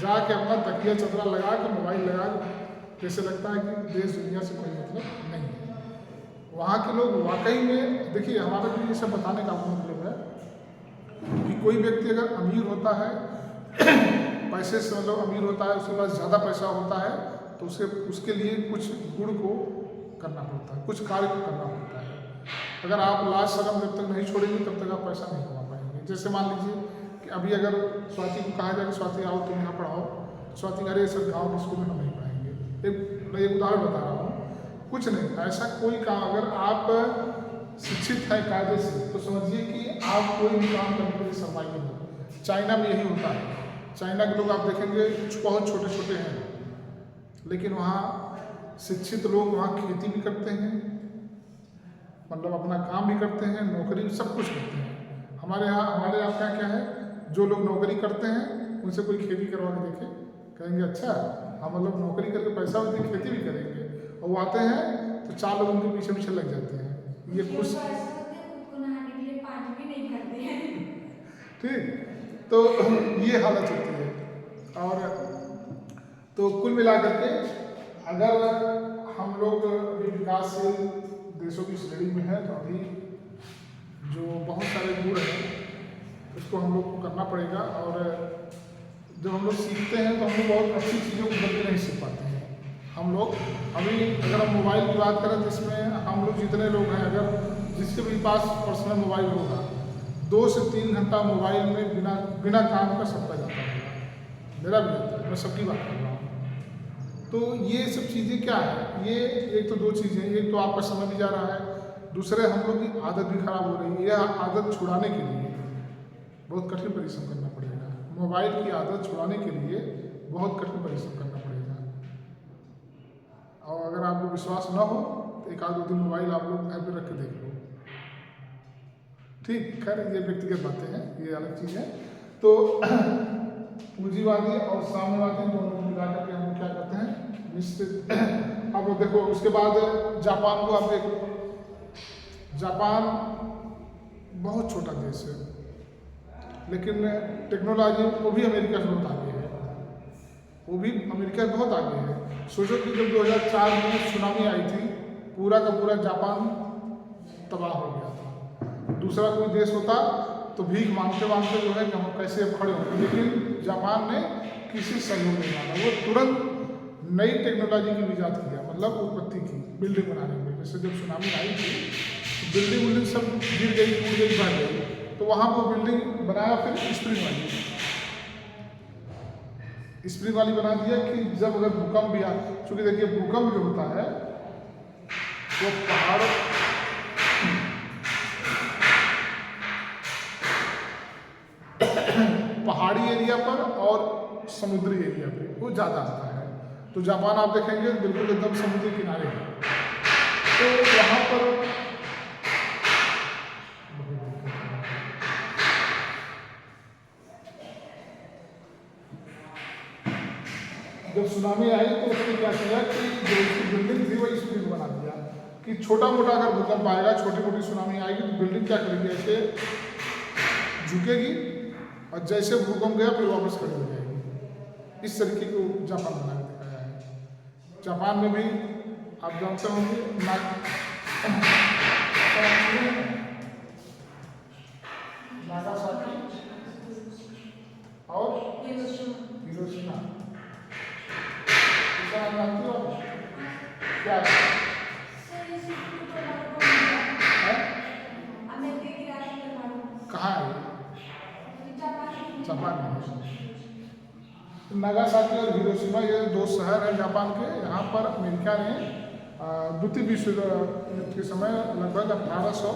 जाके अपना तकिया चदरा लगा के मोबाइल लगा के, जैसे लगता है कि देश दुनिया से कोई मतलब नहीं है। वहाँ के लोग वाकई में, देखिए हमारा भी ये सब बताने का मतलब है कि कोई व्यक्ति अगर अमीर होता है पैसे से मतलब अमीर होता है, उसके पास ज़्यादा पैसा होता है, तो उसके लिए कुछ गुण को करना पड़ता है, कुछ कार्य को करना पड़ता है। अगर आप लाज शर्म जब तक नहीं छोड़ेंगे तब तक आप पैसा नहीं कमा पाएंगे। जैसे मान लीजिए कि अभी अगर स्वाति को कहा जाए कि स्वाति आओ तुम यहाँ पढ़ाओ, स्वाति अरे सर गाँव के स्कूल में हम नहीं पढ़ाएंगे, मैं एक उदाहरण बता रहा हूँ, कुछ नहीं, ऐसा कोई काम अगर आप शिक्षित हैं कायदे से तो समझिए कि आप कोई भी काम करने के लिए सर्वाइवल हो। चाइना में यही होता है, चाइना के लोग आप देखेंगे बहुत छोटे छोटे हैं, लेकिन वहाँ शिक्षित लोग वहाँ खेती भी करते हैं, मतलब अपना काम भी करते हैं, नौकरी भी सब कुछ करते हैं। हमारे यहाँ क्या है, जो लोग नौकरी करते हैं उनसे कोई खेती करवा के देखे, कहेंगे अच्छा हम मतलब नौकरी करके पैसा भी दें, खेती भी करेंगे, और वो आते हैं तो 4 लोग उनके पीछे पीछे लग जाते हैं, ये खुश, ठीक, तो ये हालत होती है। और तो कुल मिलाकर के अगर हम लोग अभी विकासशील देशों की श्रेणी में है, तो अभी जो बहुत सारे गुण हैं उसको हम लोग को करना पड़ेगा। और जब हम लोग सीखते हैं तो हम लोग बहुत अच्छी चीज़ों को बदल नहीं सीख पाते हैं। हम लोग अभी अगर हम मोबाइल की बात करें तो इसमें हम लोग जितने लोग हैं, अगर जिसके भी पास पर्सनल मोबाइल होगा 2 से 3 घंटा मोबाइल में बिना काम का सबका जाता होगा, मेरा भी जाता है, मैं सबकी बात कर रहा हूँ। तो ये सब चीज़ें क्या है, ये एक तो 2 चीज़ें, एक तो आपका समय भी जा रहा है, दूसरे हम लोग की आदत भी खराब हो रही है। यह आदत छुड़ाने के लिए बहुत कठिन परिश्रम करना पड़ेगा, मोबाइल की आदत छुड़ाने के लिए बहुत कठिन परिश्रम करना पड़ेगा। और अगर आपको विश्वास ना हो तो 1-2 दिन मोबाइल आप लोग घर पे रख के देख लो, ठीक। खैर ये व्यक्तिगत बातें हैं, ये अलग चीज़ है। तो पूंजीवादी और साम्यवादी दोनों मिला करके हम क्या करते हैं, निश्चित। अब देखो उसके बाद जापान को आप देखो, जापान बहुत छोटा देश है, लेकिन टेक्नोलॉजी वो भी अमेरिका से बहुत आगे है, वो भी अमेरिका से बहुत आगे है। सोचो कि जब 2004 में सुनामी आई थी, पूरा का पूरा जापान तबाह हो गया था। दूसरा कोई देश होता तो भीख मांगते मांगते जो है कि हम कैसे अब खड़े होंगे, लेकिन जापान ने किसी सहयोग नहीं मांगा, वो तुरंत नई टेक्नोलॉजी की इजाद किया, मतलब उत्पत्ति की बिल्डिंग बनाने में। जैसे जब सुनामी आई थी तो बिल्डिंग सब गिर गई, टूट गई, बह गई, तो वहाँ वो बिल्डिंग बनाया फिर स्प्रिंग वाली बना दिया कि जब अगर भूकंप भी आ, चूँकि देखिए भूकंप जो होता है वो पहाड़ी एरिया पर और समुद्री एरिया पे वो ज़्यादा आता है। तो जापान आप देखेंगे बिल्कुल एकदम समुद्री किनारे है, तो वहाँ पर जब सुनामी आई तो उसने क्या किया कि जो उसकी बिल्डिंग थी वही स्प्रिंग बना दिया कि छोटा मोटा अगर भूकंप आएगा, छोटी मोटी सुनामी आएगी तो बिल्डिंग क्या करेगी, ऐसे झुकेगी और जैसे भूकंप गया फिर वापस खड़ी हो जाएगी। इस तरीके को जापान बना के दिखाया है। जापान में भी आप जानते होंगे नागासाकी और हिरोशिमा, क्या कहाँ है? जापान में है। नागासाकी और हिरोशिमा ये दो शहर हैं जापान के। यहाँ पर अमेरिका ने द्वितीय विश्व युद्ध के समय लगभग 1800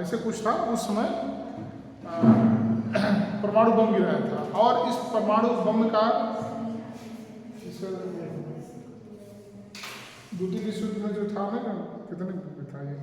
ऐसे कुछ था उस समय परमाणु बम गिराया था। और इस परमाणु बम का द्वितीय विश्व युद्ध में जो था ना, कितने था ये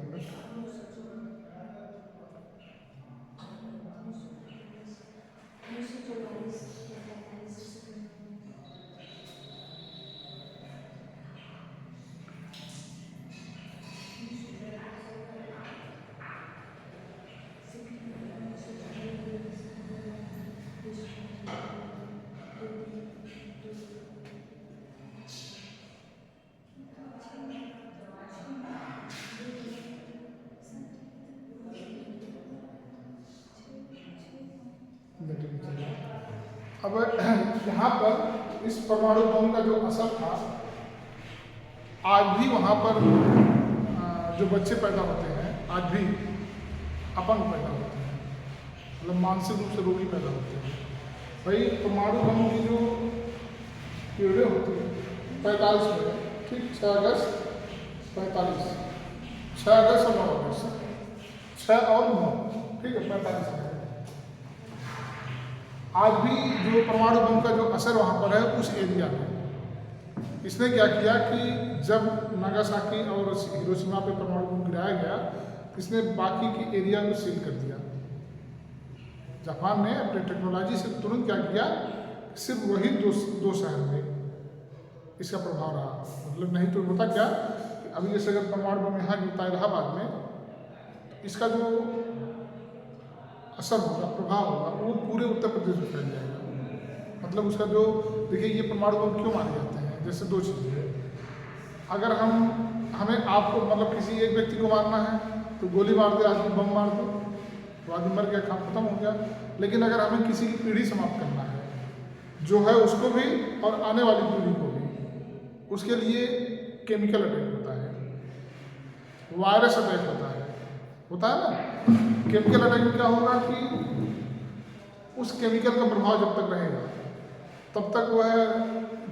अब यहाँ पर इस परमाणु बम का जो असर था, आज भी वहाँ पर जो बच्चे पैदा होते हैं आज भी अपंग पैदा होते हैं, मतलब मानसिक रूप से रोगी पैदा होते हैं। भाई परमाणु बम की जो पीरियड होती है 45 में, ठीक 6 अगस्त 45, 6 अगस्त और 9 अगस्त, 6 और 9, ठीक है 45 में। आज भी जो परमाणु बम का जो असर वहाँ पर है उस एरिया में, इसने क्या किया कि जब नागासाकी और हिरोशिमा पे परमाणु बम गिराया गया, इसने बाकी की एरिया को सील कर दिया। जापान ने अपने टेक्नोलॉजी से तुरंत क्या किया, सिर्फ वही दो शहर में इसका प्रभाव रहा। मतलब नहीं तो होता क्या कि अभी जैसे अगर परमाणु बम यहाँ गिरता है इलाहाबाद में, तो इसका जो असर होगा, प्रभाव होगा, वो पूरे उत्तर प्रदेश में फैल जाएगा। मतलब उसका जो देखिए, ये परमाणु बम क्यों मारे जाते हैं, जैसे दो चीज़ें हैं। अगर हमें आपको मतलब किसी एक व्यक्ति को मारना है तो गोली मार दे, आदमी बम मार दो तो आदमी मर गया, काम खत्म हो गया। लेकिन अगर हमें किसी की पीढ़ी समाप्त करना है, जो है उसको भी और आने वाली पीढ़ी को भी, उसके लिए केमिकल अटैक होता है, वायरस अटैक होता है ना। केमिकल अटैक में क्या होगा कि उस केमिकल का प्रभाव जब तक रहेगा तब तक वह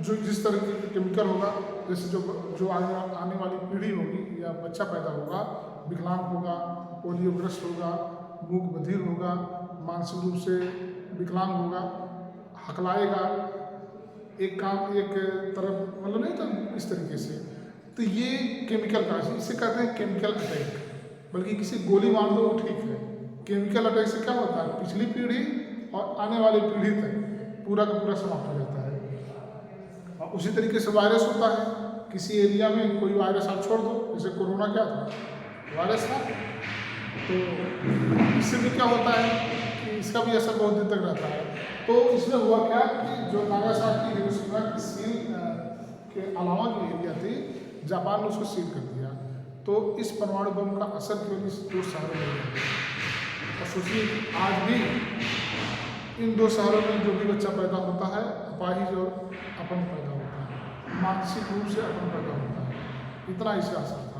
जो जिस तरह के केमिकल होगा, जैसे जो आने वाली पीढ़ी होगी या बच्चा पैदा होगा, विकलांग होगा, पोलियोग्रस्त होगा, मूक बधिर होगा, मानसिक रूप से विकलांग होगा, हकलाएगा, एक तरफ मतलब नहीं था इस तरीके से। तो ये केमिकल का, इसे कहते हैं केमिकल अटैक। बल्कि किसी गोली मार दो वो ठीक है, केमिकल अटैक से क्या होता है, पिछली पीढ़ी और आने वाली पीढ़ी तक पूरा का पूरा समाप्त हो जाता है। और उसी तरीके से वायरस होता है, किसी एरिया में कोई वायरस आप छोड़ दो, जैसे कोरोना क्या था, वायरस था, तो इससे भी क्या होता है कि इसका भी असर बहुत दिन तक रहता है। तो इसमें हुआ क्या कि जो नागासाकी हिरोशिमा की सील के अलावा जो एरिया थी, जापान ने उसको सील कर दिया। तो इस परमाणु बम का असर केवल इस दो शहरों में है। और सोचिए आज भी इन दो शहरों में जो भी बच्चा पैदा होता है, अपाहिज और अपंग पैदा होता है, मानसिक रूप से अपंग पैदा होता है, इतना इसका असर था।